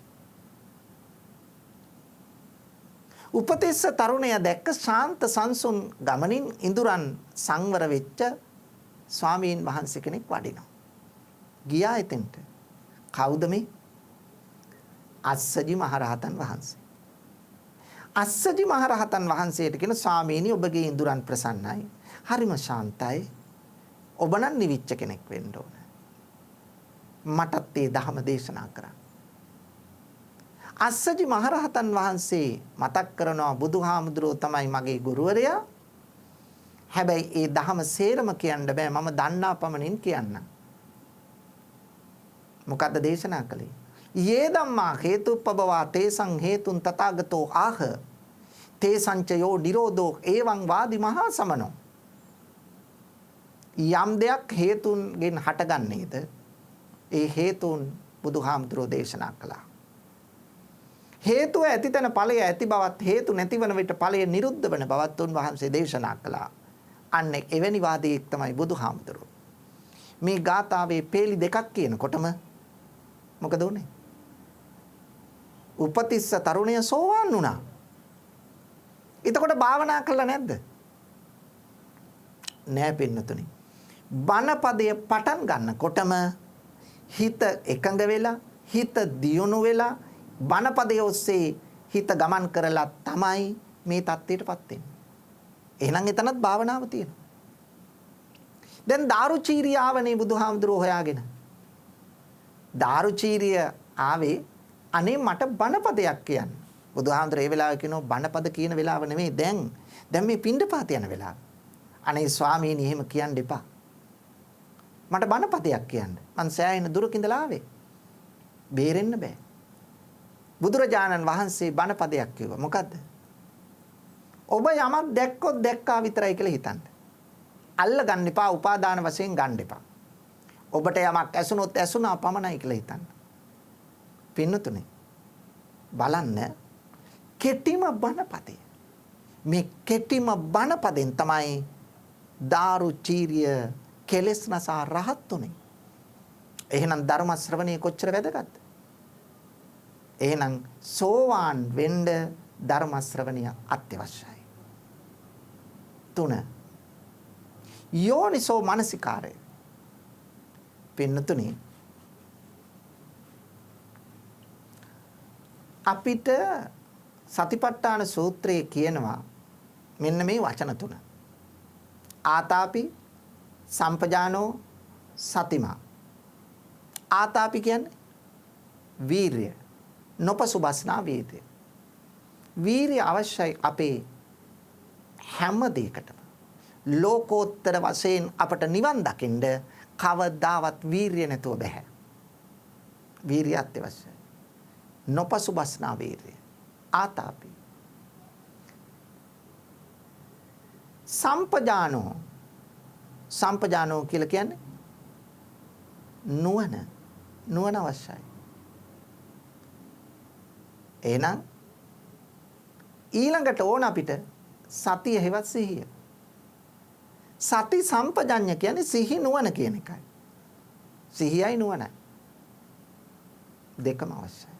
උපතිස්ස තරුණයා දැක්ක ශාන්ත සංසුන් ගමනින් ඉඳුරන් සංවර වෙච්ච ස්වාමීන් වහන්සේ කෙනෙක් වඩිනවා. ගියා එතෙන්ට. කවුද මේ? අස්සජි මහරහතන් වහන්සේ. අස්සජි මහරහතන් වහන්සේට කියන ස්වාමීනි ඔබගේ ඉඳුරන් ප්‍රසන්නයි. හරිම ශාන්තයි. ඔබ නම් නිවිච්ච කෙනෙක් වෙන්න ඕන. මටත් ඒ ධර්ම දේශනා කරන්න. අස්සජි මහරහතන් වහන්සේ මතක් කරනවා බුදුහාමුදුරුවෝ තමයි මගේ ගුරුවරයා. හැබැයි ඒ ධර්ම සේරම කියන්න බෑ මම දන්නා පමණින් කියන්න. මොකද්ද දේශනා කළේ? යේ ධම්මා හේතුප්පබවා තේසං හේතුන් තථාගතෝ ආහ තේසංචයෝ නිරෝධෝ එවං වාදි මහා සමනෝ. යම් දෙයක් හේතුන්ගෙන් හටගන්නේද ඒ හේතුන් බුදුහාමුදුරෝ දේශනා කළා. හේතුව ඇතිතන ඵලය ඇති බවත් හේතු නැතිවන විට ඵලය නිරුද්ධ වන බවත් උන්වහන්සේ දේශනා කළා. අන්න එවැනි වාදයක් තමයි බුදුහාමුදුරෝ. මේ ගාථාවේ පේලි දෙකක් කියනකොටම මොකද උනේ? උපතිස්ස තරුණය සෝවාන් වුණා. එතකොට භාවනා කළා නැද්ද? නෑ පින්නතුනි. බණපදය පටන් ගන්නකොටම හිත එකඟ වෙලා හිත දියුණු වෙලා බණපදයේ ඔස්සේ හිත ගමන් කරලා තමයි මේ தත්ත්වයටපත් වෙන්නේ. එහෙනම් එතනත් භාවනාව තියෙනවා. දැන් දාරුචීරිය ආවනේ බුදුහාමුදුරුවෝ හොයාගෙන. දාරුචීරිය ආවේ අනේ මට බණපදයක් කියන්න. බුදුහාමුදුරුවෝ ඒ වෙලාවේ කියනවා බණපද කියන වෙලාව නෙමෙයි දැන් මේ පිණ්ඩපාත යන වෙලාව. අනේ ස්වාමීනි එහෙම කියන්න එපා. මට බණපදයක් කියන්න. මං සෑහෙන දුරක ඉඳලා ආවේ. බේරෙන්න බෑ. බුදුරජාණන් වහන්සේ බණපදයක් කිව්වා. මොකද්ද? ඔබ යමක් දැක්කොත් දැක්කා විතරයි කියලා හිතන්න. අල්ල ගන්න එපා, උපාදාන වශයෙන් ගන්න එපා. ඔබට යමක් ඇසුනොත් ඇසුනා පමණයි කියලා හිතන්න. පින්නතුනේ බලන්න කෙටිම බණපදය. මේ කෙටිම බණපදෙන් තමයි දාරුචීරිය කෙලෙස් නසා රහත් උනේ. එහෙනම් ධර්ම ශ්‍රවණය කොච්චර වැදගත්ද? එහෙනම් සෝවාන් වෙන්න ධර්ම ශ්‍රවණය අත්‍යවශ්‍යයි. 3. යෝනිසෝ මනසිකාරය. පින්නතුනි අපිට සතිපට්ඨාන සූත්‍රයේ කියනවා මෙන්න මේ වචන 3. ආතාපි සම්පජානෝ සතිමා. ආතාපි කියන්නේ වීරිය. නොපසුබස්නා වීරිය. වීරිය අවශ්‍යයි අපේ හැම දෙයකටම. ලෝකෝත්තර වශයෙන් අපට නිවන් දකින්න කවදාවත් වීරිය නැතුව බෑ. වීරිය අත්‍යවශ්‍යයි. නොපසුබස්නා වීරිය. ආතාපි. සම්පජානෝ කියලා කියන්නේ නුවණ අවශ්‍යයි. එහෙනම් ඊළඟට ඕන අපිට සතිය හෙවත් සිහිය. සති සම්පජඤ්ඤ කියන්නේ සිහි නුවණ කියන එකයි. සිහියයි නුවණයි. දෙකම අවශ්‍යයි.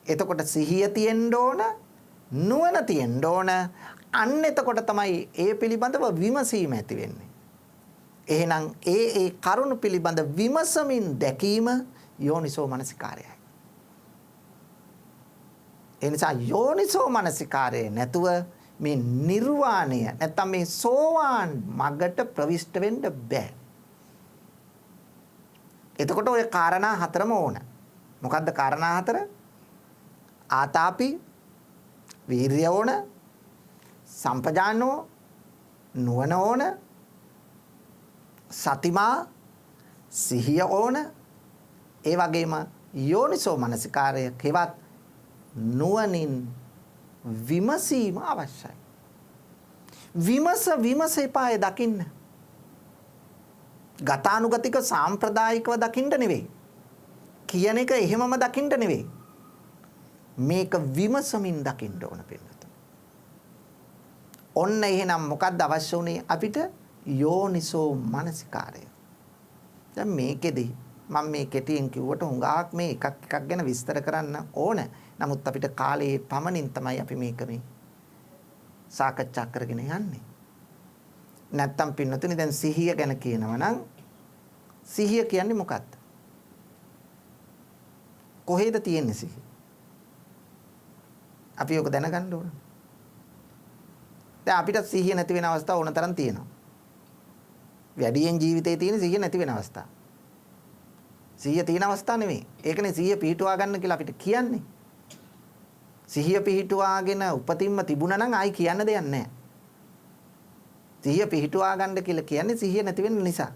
එතකොට සිහිය තියෙන්න ඕන, නුවණ තියෙන්න ඕන. අන්න එතකොට තමයි ඒ පිළිබඳව විමසීම ඇති වෙන්නේ. එහෙනම් ඒ කරුණ පිළිබඳ විමසමින් දැකීම යෝනිසෝ මනසිකාරයයි. ඒ නිසා යෝනිසෝ මනසිකාරය නැතුව මේ නිර්වාණය නැත්නම් මේ සෝවාන් මගට ප්‍රවිෂ්ඨ වෙන්න බෑ. එතකොට ඔය කාරණා හතරම ඕන. මොකද්ද කාරණා හතර? ආතාපි වීර්ය ඕන, සම්පජානෝ නුවණ ඕන, සතිමා සිහිය ඕන, ඒ වගේම යෝනිසෝ මනසිකාරය කෙවත් නුවණින් විමසීම අවශ්‍යයි. විමස එපාය දකින්න. ගතානුගතික සාම්ප්‍රදායිකව දකින්න නෙවෙයි. කියන එක එහෙමම දකින්න නෙවෙයි. මේක විමසමින් දකින්න ඕන පින්නතුනි. ඔන්න එහෙනම් මොකක්ද අවශ්‍ය වුනේ අපිට? යෝනිසෝ මනසිකාරය. දැන් මේකෙදි මම මේ කෙටියෙන් කිව්වට හුඟක් මේ එකක් ගැන විස්තර කරන්න ඕන. නමුත් අපිට කාලයේ පමණින් තමයි අපි මේක මේ සාකච්ඡා කරගෙන යන්නේ. නැත්තම් පින්නතුනි දැන් සිහිය ගැන කියනවා නම් සිහිය කියන්නේ මොකක්ද? කොහෙද තියෙන්නේ සිහිය? අපි ඔක දැනගන්න ඕන. දැන් අපිට සිහිය නැති වෙන අවස්ථා ඕන තරම් තියෙනවා. වැඩියෙන් ජීවිතේ තියෙන සිහිය නැති වෙන අවස්ථා. සිහිය තියෙන අවස්ථා නෙමෙයි. ඒකනේ සිහිය පිහිටුවා ගන්න කියලා අපිට කියන්නේ. සිහිය පිහිටුවාගෙන උපතින්ම තිබුණා නම් ආයි කියන්න දෙයක් නැහැ. සිහිය පිහිටුවා ගන්න කියලා කියන්නේ සිහිය නැති වෙන නිසා.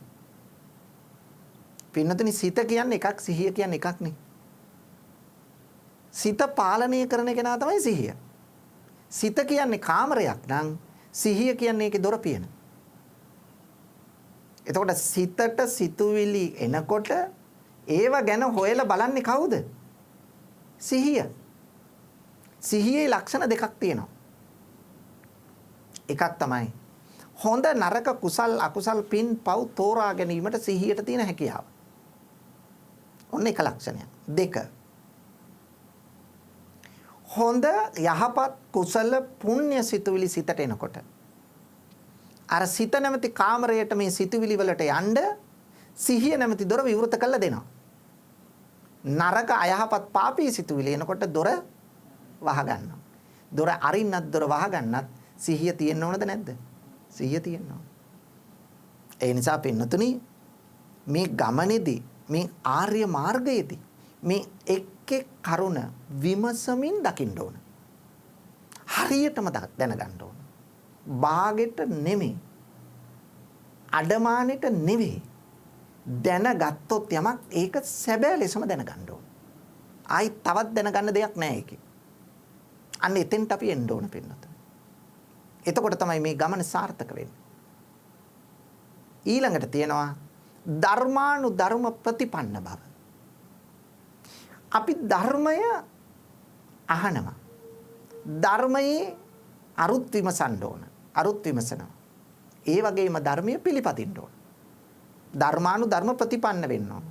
පින්නතුනි සිත කියන්නේ එකක්, සිහිය කියන්නේ එකක් නේ. සිත පාලනය කරන කෙනා තමයි සිහිය. සිත කියන්නේ කාමරයක් නම් සිහිය කියන්නේ ඒකේ දොර පියන. එතකොට සිතට සිතුවිලි එනකොට ඒව ගැන හොයලා බලන්නේ කවුද? සිහිය. සිහියේ ලක්ෂණ දෙකක් තියෙනවා. එකක් තමයි හොඳ නරක කුසල් අකුසල් පින් පව් තෝරා ගැනීමට සිහියට තියෙන හැකියාව. ඔන්න එක ලක්ෂණයක්. දෙක හොඳ යහපත් කුසල පුණ්‍ය සිතුවිලි සිතට එනකොට අර සිත නැමැති කාමරයට මේ සිතුවිලි වලට යන්න සිහිය නැමැති දොර විවෘත කරලා දෙනවා. නරක අයහපත් පාපී සිතුවිලි එනකොට දොර වහ ගන්නවා. දොර අරින්නත් දොර වහ ගන්නත් සිහිය තියෙන්න ඕනද නැද්ද? සිහිය තියෙන්න ඕන. ඒ නිසා පින්නතුනි මේ ගමනේදී මේ ආර්ය මාර්ගයේදී මේ එක් කරුණ විමසමින් දකින්න ඕන. හරියටම දැනගන්න ඕන. බාගෙට නෙමෙයි. අඩමානෙට නෙවෙයි. දැනගත්තොත් යමක් ඒක සැබෑ ලෙසම දැනගන්න ඕන. ආයි තවත් දැනගන්න දෙයක් නැහැ ඒකේ. අන්න එතෙන්ට අපි එන්න ඕන පින්නත. එතකොට තමයි මේ ගමන සාර්ථක වෙන්නේ. ඊළඟට තියෙනවා ධර්මානුධර්ම ප්‍රතිපන්න බව. අපි ධර්මය අහනවා. ධර්මයේ අරුත් විමසන්න ඕන. අරුත් විමසනවා. ඒ වගේම ධර්මය පිළිපදින්න ඕන. ධර්මානුධර්ම ප්‍රතිපන්න වෙන්න ඕන.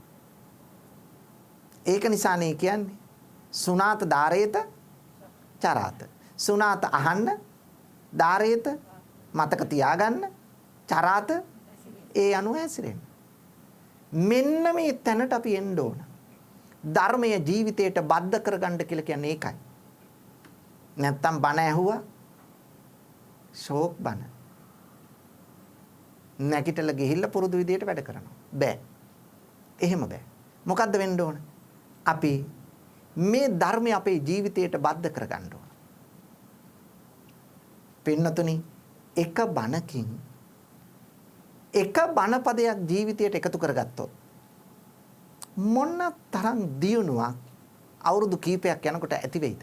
ඒක නිසානේ කියන්නේ සුනාත ධාරේත චරාත. සුනාත අහන්න, ධාරේත මතක තියාගන්න, චරාත ඒ අනුව හැසිරෙන්න. මෙන්න මේ තැනට අපි එන්න ඕන. ධර්මය ජීවිතයට බද්ධ කරගන්න කියලා කියන්නේ ඒකයි. නැත්තම් බණ ඇහුවා ෂෝක් බණ. නැගිටලා ගිහිල්ලා පුරුදු විදියට වැඩ කරනවා. බෑ. එහෙම බෑ. මොකද්ද වෙන්න ඕන? අපි මේ ධර්මය අපේ ජීවිතයට බද්ධ කරගන්න ඕන. පින්නතුනි එක බණකින් එක බණ පදයක් ජීවිතයට එකතු කරගත්තොත් මොන තරම් දියුණුවක් අවුරුදු කීපයක් යනකොට ඇති වෙයිද?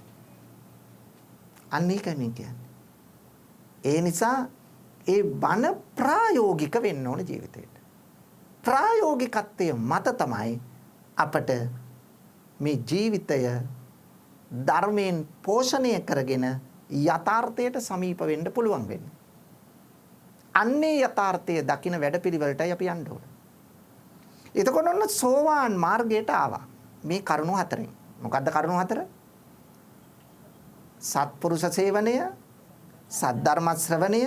අන්න ඒකයි මේ කියන්නේ. ඒ නිසා ඒ බණ ප්‍රායෝගික වෙන්න ඕන ජීවිතේට. ප්‍රායෝගිකත්වය මත තමයි අපට මේ ජීවිතය ධර්මයෙන් පෝෂණය කරගෙන යථාර්ථයට සමීප වෙන්න පුළුවන් වෙන්නේ. අන්නේ යථාර්ථය දකින වැඩපිළිවෙලටයි අපි යන්න ඕන. එතකොට ඔන්න සෝවාන් මාර්ගයට ආවා. මේ කරුණු හතරෙන්. මොකද්ද කරුණු හතර? සත්පුරුෂ සේවනය, සද්ධර්ම ශ්‍රවණය,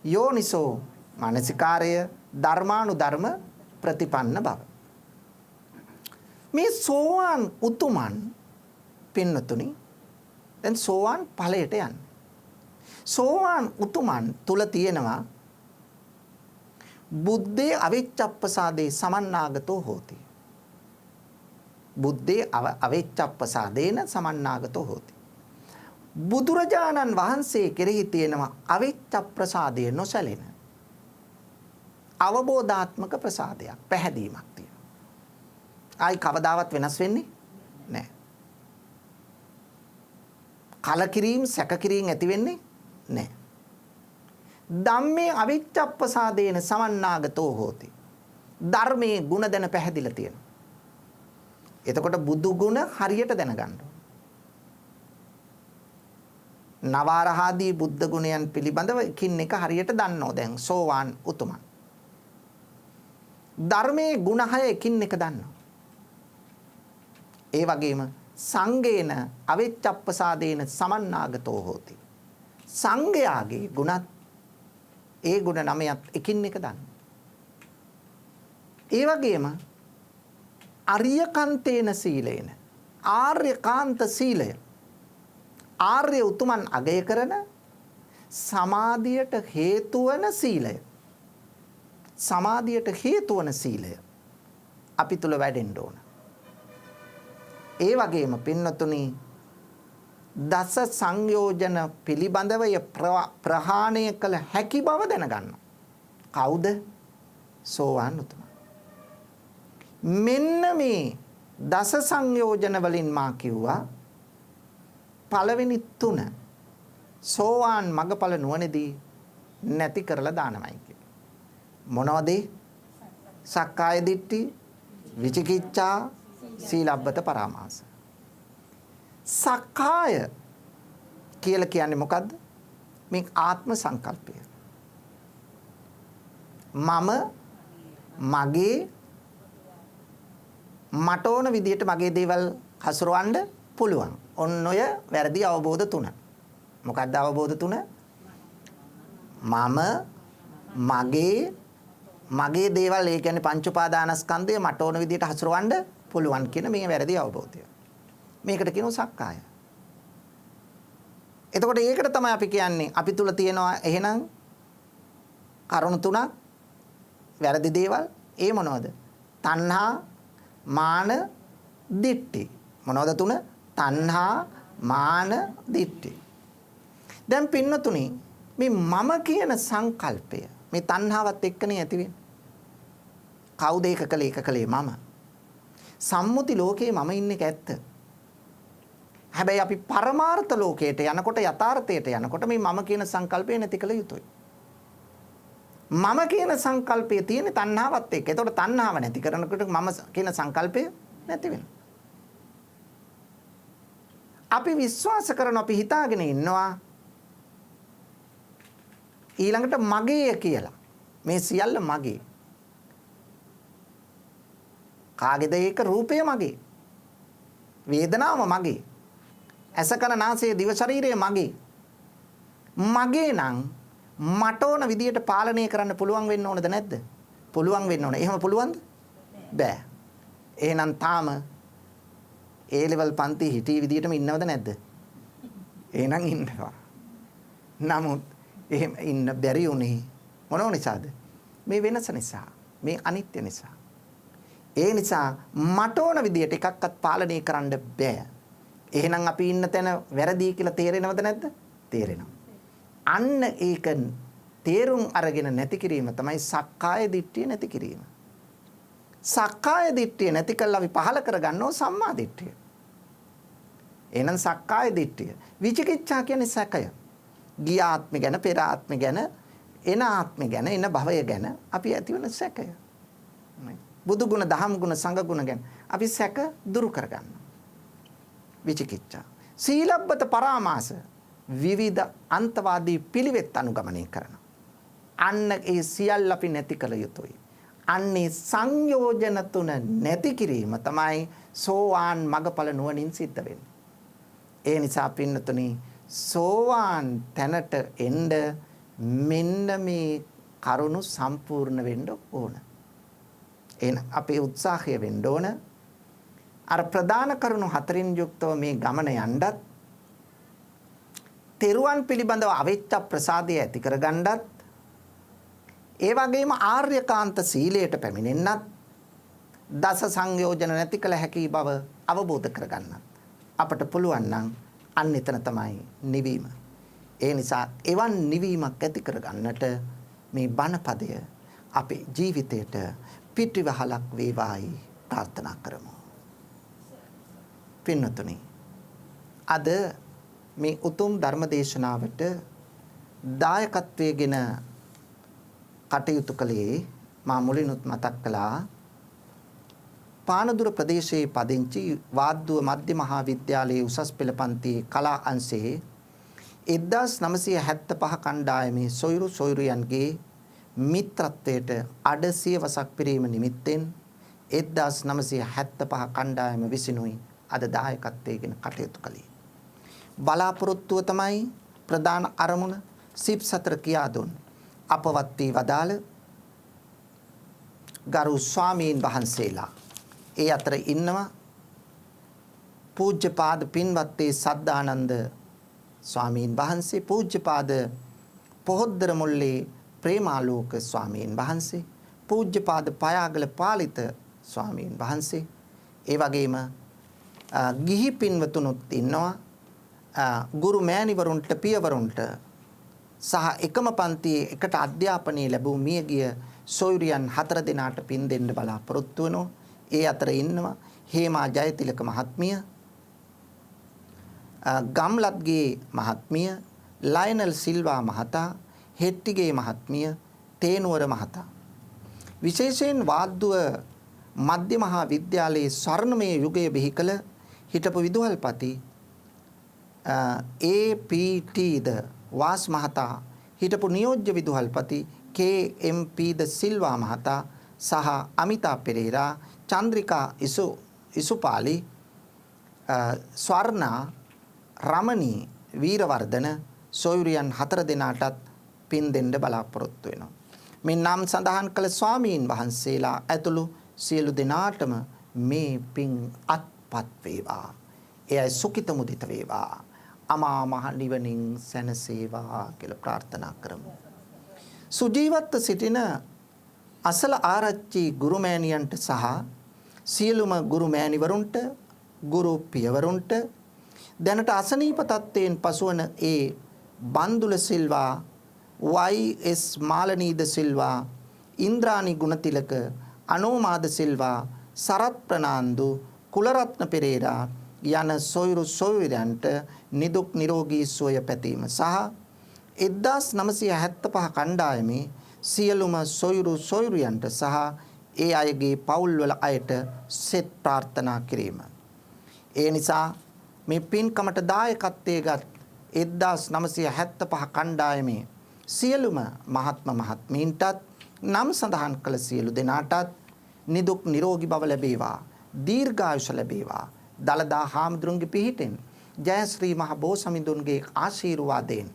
යෝනිසෝ මානසිකාරය, ධර්මානුධර්ම ප්‍රතිපන්න බව. මේ සෝවාන් උතුමන් පින්නතුනි දැන් සෝවාන් ඵලයට යන්නේ. සෝවාන් උතුමන් තුල තියෙනවා බුද්ධේ අවිච්ඡප්පසාදේ සමන්නාගතෝ හෝති. බුද්ධේ අවිච්ඡප්පසාදේන සමන්නාගතෝ හෝති. බුදුරජාණන් වහන්සේ කෙරෙහි තියෙනවා අවිච්ඡප්ප්‍රසාදය නොසැලෙන අවබෝධාත්මක ප්‍රසාදයක්, පැහැදීමක් තියෙනවා. ආයි කවදාවත් වෙනස් වෙන්නේ නැහැ. කලකිරීම, සැකකිරීම ඇති වෙන්නේ නැහැ. ධම්මේ අවිච්ඡප්පසාදේන සමන්නාගතෝ හෝති. ධර්මයේ ಗುಣ දැන පැහැදිලා තියෙනවා. එතකොට බුදු ගුණ හරියට දැනගන්න ඕන. නවාරහාදී බුද්ධ ගුණයන් පිළිබඳව එකින් එක හරියට දන්නෝ දැන් සෝවාන් උතුමන්. ධර්මයේ ගුණ 6 එකින් එක දන්නවා. ඒ වගේම සංගේන අවිච්ඡප්පසාදේන සමන්නාගතෝ හෝති. සංගයාගේ ගුණත් ඒ ගුණ 9ත් එකින් එක දන්නවා. ඒ වගේම අරියකාන්තේන සීලේන ආර්යකාන්ත සීලය ආර්ය උතුමන් අගය කරන සමාධියට හේතු වන සීලය. සමාධියට හේතු වන සීලය අපි තුල වැඩෙන්න ඕන. ඒ වගේම පින්නතුනි දස සංයෝජන පිළිබඳව ප්‍රහාණය කළ හැකි බව දැනගන්න. කවුද? සෝවාන් උතුමන්. මෙන්න මේ දස සංයෝජන වලින් මා කිව්වා පළවෙනි 3 සෝවාන් මගඵල නුවණදී නැති කරලා දානමයි කියලා. මොනවද? සක්කාය දිට්ඨි, විචිකිච්ඡා, සීලබ්බත පරාමාස. සක්කාය කියලා කියන්නේ මොකද්ද? මේ ආත්ම සංකල්පය. මම මගේ මට ඕන විදියට මගේ දේවල් හසුරවන්න පුළුවන්. ඔන්න ඔය වැරදි අවබෝධ 3. මොකක්ද අවබෝධ 3? මම මගේ දේවල් ඒ කියන්නේ පංච උපාදානස්කන්ධය මට ඕන විදියට හසුරවන්න පුළුවන් කියන මේ වැරදි අවබෝධය. මේකට කියනවා සක්කාය. එතකොට ඒකට තමයි අපි කියන්නේ අපි තුල තියෙනවා එහෙනම් කරුණු 3ක් වැරදි දේවල්. ඒ මොනවද? තණ්හා, මාන, දිට්ඨි. මොනවද 3? තණ්හා, මාන, දිට්ඨි. දැන් පින්නතුනි මේ මම කියන සංකල්පය මේ තණ්හාවත් එක්කනේ ඇති වෙන්නේ. කවුද ඒක කළේ මම. සම්මුති ලෝකේ මම ඉන්නේ ඇත්ත. හැබැයි අපි පරමාර්ථ ලෝකයට යනකොට යථාර්ථයට යනකොට මේ මම කියන සංකල්පය නැති කළ යුතුයි. මම කියන සංකල්පය තියෙන තණ්හාවත් එක්ක. ඒතකොට තණ්හාව නැති කරනකොට මම කියන සංකල්පය නැති වෙනවා. අපි විශ්වාස කරන අපි හිතාගෙන ඉන්නවා ඊළඟට මගේ කියලා. මේ සියල්ල මගේ. කාගේද ඒක? රූපය මගේ. වේදනාව මගේ. ඇස කන නාසය දිව ශරීරය මගේ. මගේ නම් මට ඕන විදියට පාලනය කරන්න පුළුවන් වෙන්න ඕනද නැද්ද? පුළුවන් වෙන්න ඕන. එහෙම පුළුවන්ද? බෑ. එහෙනම් තාම ඒ ලෙවල් පන්ති හිටිය විදියටම ඉන්නවද නැද්ද? එහෙනම් ඉන්නවා. නමුත් එහෙම ඉන්න බැරි උනේ මොනෝ නිසාද? මේ වෙනස නිසා. මේ අනිත්‍ය නිසා. ඒ නිසා මට ඕන විදියට එකක්වත් පාලනය කරන්න බෑ. එහෙනම් අපි ඉන්න තැන වැරදි කියලා තේරෙනවද නැද්ද? තේරෙනවා. අන්න ඒක තේරුම් අරගෙන නැති කිරීම තමයි සක්කාය දිට්ඨිය නැති කිරීම. සක්කාය දිට්ඨිය නැති කළා අපි පහල කරගන්නෝ සම්මා දිට්ඨිය. එහෙනම් සක්කාය දිට්ඨිය. විචිකිච්ඡා කියන්නේ සැකය. ගිය ආත්ම ගැන, පෙර ආත්ම ගැන, එන ආත්ම ගැන, එන භවය ගැන අපි ඇතිවන සැකය. බුදු ගුණ, දහම් ගුණ, සංඝ ගුණ ගැන අපි සැක දුරු කරගන්නවා. විචිකිච්ඡා. සීලබ්බත පරාමාස විවිධ අන්තවාදී පිළිවෙත් අනුගමනය කරනවා. අන්න ඒ සියල්ල අපි නැති කළ යුතුයි. අන්නේ සංයෝජන 3 නැති කිරීම තමයි සෝවාන් මගඵල නුවණින් සිද්ධ වෙන්නේ. ඒ නිසා පින්නතුනි සෝවාන් තැනට එන්න මෙන්න මේ කරුණු සම්පූර්ණ වෙන්න ඕන. එහෙනම් අපේ උත්සාහය වෙන්න ඕන අර ප්‍රධාන කරුණු 4න් යුක්තව මේ ගමන යන්නත් තෙරුවන් පිළිබඳව අවිච්ඡ ප්‍රසාදය ඇති කරගන්නත් ඒ වගේම ආර්යකාන්ත සීලයට පැමිණෙන්නත් දස සංයෝජන නැති කළ හැකි බව අවබෝධ කරගන්නත් අපට පුළුවන් නම් අන්න එතන තමයි නිවීම. ඒ නිසා එවන් නිවීමක් ඇති කරගන්නට මේ බණපදය අපේ ජීවිතයට පිටිවහලක් වේවායි ප්‍රාර්ථනා කරමු. පින්නතුනි අද මේ උතුම් ධර්ම දේශනාවට දායකත්වයෙන් කටයුතු කළේ මා මුලිනුත් මතක් කළා පානදුර ප්‍රදේශයේ පදිංචි වාද්දුව මධ්‍ය මහා විද්‍යාලයේ උසස් පෙළ පන්තියේ කලා අංශයේ 1975 කණ්ඩායමේ සොයුරු සොයුරියන්ගේ මිත්‍රත්වයට අඩ සියවසක් පිරීම නිමිත්තෙන් 1975 කණ්ඩායම විසිනුයි අද දායකත්වයෙන් කටයුතු කළේ. බලාපොරොත්තුව තමයි ප්‍රධාන අරමුණ සිප් සතර කියා දුන් අපවත් වී වදාළ ගරු ස්වාමීන් වහන්සේලා ඒ අතර ඉන්නවා පූජ්‍යපාද පින්වත්තේ සද්ධානන්ද ස්වාමීන් වහන්සේ, පූජ්‍යපාද පොහොද්දර මුල්ලේ ප්‍රේමාලෝක ස්වාමීන් වහන්සේ, පූජ්‍යපාද පයාගල පාලිත ස්වාමීන් වහන්සේ, ඒ වගේම ගිහි පින්වතුනුත් ඉන්නවා ගුරු මෑණිවරුන්ට පියවරුන්ට සහ එකම පන්තියේ එකට අධ්‍යාපනය ලැබූ මියගිය සොයුරියන් 4 දෙනාට පින් දෙන්න බලාපොරොත්තු වෙනවා. ඒ අතර ඉන්නවා හේමා ජයතිලක මහත්මිය, ගම්ලත්ගේ මහත්මිය, ලයනල් සිල්වා මහතා, හෙට්ටිගේ මහත්මිය, තේනුවර මහතා. විශේෂයෙන් වාද්දුව මධ්‍ය මහා විද්‍යාලයේ ස්වර්ණමය යුගය බිහි කළ හිටපු විදුහල්පති APT ද වාස් මහතා, හිටපු නියෝජ්‍ය විදුහල්පති KMP ද සිල්වා මහතා සහ අමිතා පෙරේරා, චන්ද්‍රිකා ඉසුපාලි, ස්වර්ණා, රමණී වීරවර්ධන සොයුරියන් 4 දෙනාටත් පින් දෙන්න බලාපොරොත්තු වෙනවා. මේ නම් සඳහන් කළ ස්වාමීන් වහන්සේලා ඇතුළු සියලු දෙනාටම මේ පින් අත්පත් වේවා. එයයි සුඛිත මුදිත වේවා. අමා මහ නිවනින් සැනසේවා කියලා ප්‍රාර්ථනා කරමු. සුජීවත්ව සිටින අසල ආරච්චි ගුරුමෑණියන්ට සහ සියලුම ගුරුමෑණිවරුන්ට, ගුරු පියවරුන්ට, දැනට අසනීප තත්ත්වයෙන් පසුවන ඒ බන්දුල සිල්වා, YS මාලනීද සිල්වා, ඉන්ද්‍රානි ගුණතිලක, අනෝමාද සිල්වා, සරත් ප්‍රනාන්දු, කුලරත්න පෙරේරා යන සොයුරු සොයුරයන්ට නිදුක් නිරෝගී සුවය පැතීම සහ 1975 කණ්ඩායමේ සියලුම සොයුරු සොයුරියන්ට සහ ඒ අයගේ පවුල්වල අයට සෙත් ප්‍රාර්ථනා කිරීම. ඒ නිසා මේ පින්කමට දායකත්වයේ ගත් 1975 කණ්ඩායමේ සියලුම මහත්ම මහත්මීන්ටත් නම් සඳහන් කළ සියලු දෙනාටත් නිදුක් නිරෝගී බව ලැබේවා, දීර්ඝායුෂ ලැබේවා. දලදා හාමුදුරුවන්ගේ පිහිටෙන්, ජයශ්‍රී මහ බෝසමිඳුන්ගේ ආශිර්වාදයෙන්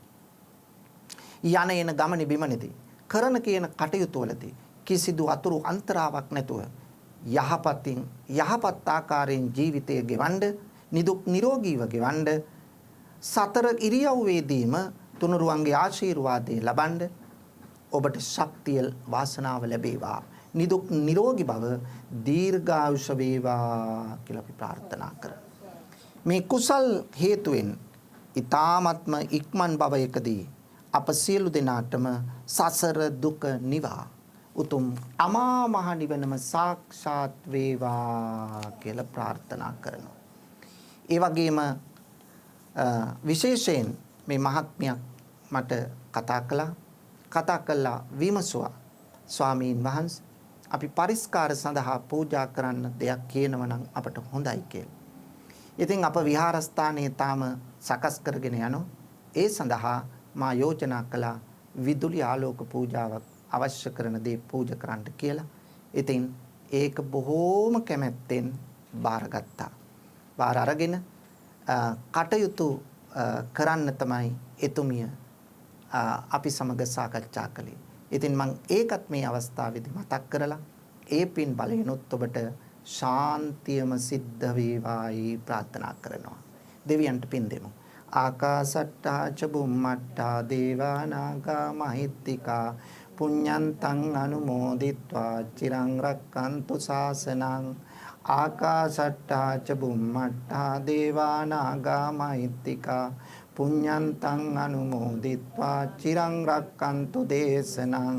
යන එන ගමනේ බිමනේදී කරන කියන කටයුතු වලදී කිසිදු අතුරු අන්තරාවක් නැතුව යහපතින් යහපත් ආකාරයෙන් ජීවිතය ගෙවන්න, නිදුක් නිරෝගීව ගෙවන්න, සතර ඉරියව්වේදීම තුනුරුවන්ගේ ආශිර්වාදය ලබන්න ඔබට ශක්තිය වාසනාව ලැබේවා. නිදුක් නිරෝගී බව, දීර්ඝායුෂ වේවා කියලා අපි ප්‍රාර්ථනා කරමු. මේ කුසල් හේතුවෙන් ඊ타ත්ම ඉක්මන් භවයකදී අප සියලු දෙනාටම සසර දුක නිවා උතුම් අමා මහ නිවනම සාක්ෂාත් වේවා කියලා ප්‍රාර්ථනා කරනවා. ඒ වගේම විශේෂයෙන් මේ මහත්මියක් මට කතා කළා විමසුවා, ස්වාමීන් වහන්සේ අපි පරිස්කාර සඳහා පූජා කරන්න දෙයක් කියනවා නම් අපට හොඳයි කියලා. ඉතින් අප විහාරස්ථානයේ තාම සකස් කරගෙන යනවා. ඒ සඳහා මා යෝජනා කළා විදුලි ආලෝක පූජාවක් අවශ්‍ය කරන දේ පූජා කරන්න කියලා. ඉතින් ඒක බොහෝම කැමැත්තෙන් බාරගත්තා. බාර අරගෙන කටයුතු කරන්න තමයි එතුමිය අපි සමග සාකච්ඡා කළේ. ඉතින් මම ඒකත් මේ අවස්ථාවේදී මතක් කරලා ඒ පින් බලයෙන්ුත් ඔබට ශාන්තියම සිද්ධ වේවායි ප්‍රාර්ථනා කරනවා. දෙවියන්ට පින් දෙමු. ආකාසට්ටා ච බුම්මට්ටා දේවා නාග මහිත්‍තිකා පුඤ්ඤන්තං අනුමෝදිත්වා චිරං රක්칸තු ශාසනං. ආකාසට්ටා ච බුම්මට්ටා දේවා නාග මහිත්‍තිකා පුඤ්ඤන්තං අනුමෝදිත්වා චිරං රක්칸තු දේශනං.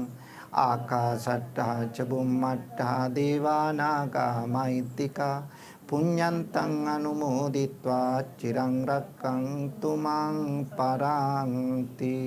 ආකාසට්ටා ච බුම්මට්ටා දේවා නාග මහිත්‍තිකා පුඤ්ඤන්තං අනුමෝදිත්වා චිරං රක්칸තු මං පරන්ති.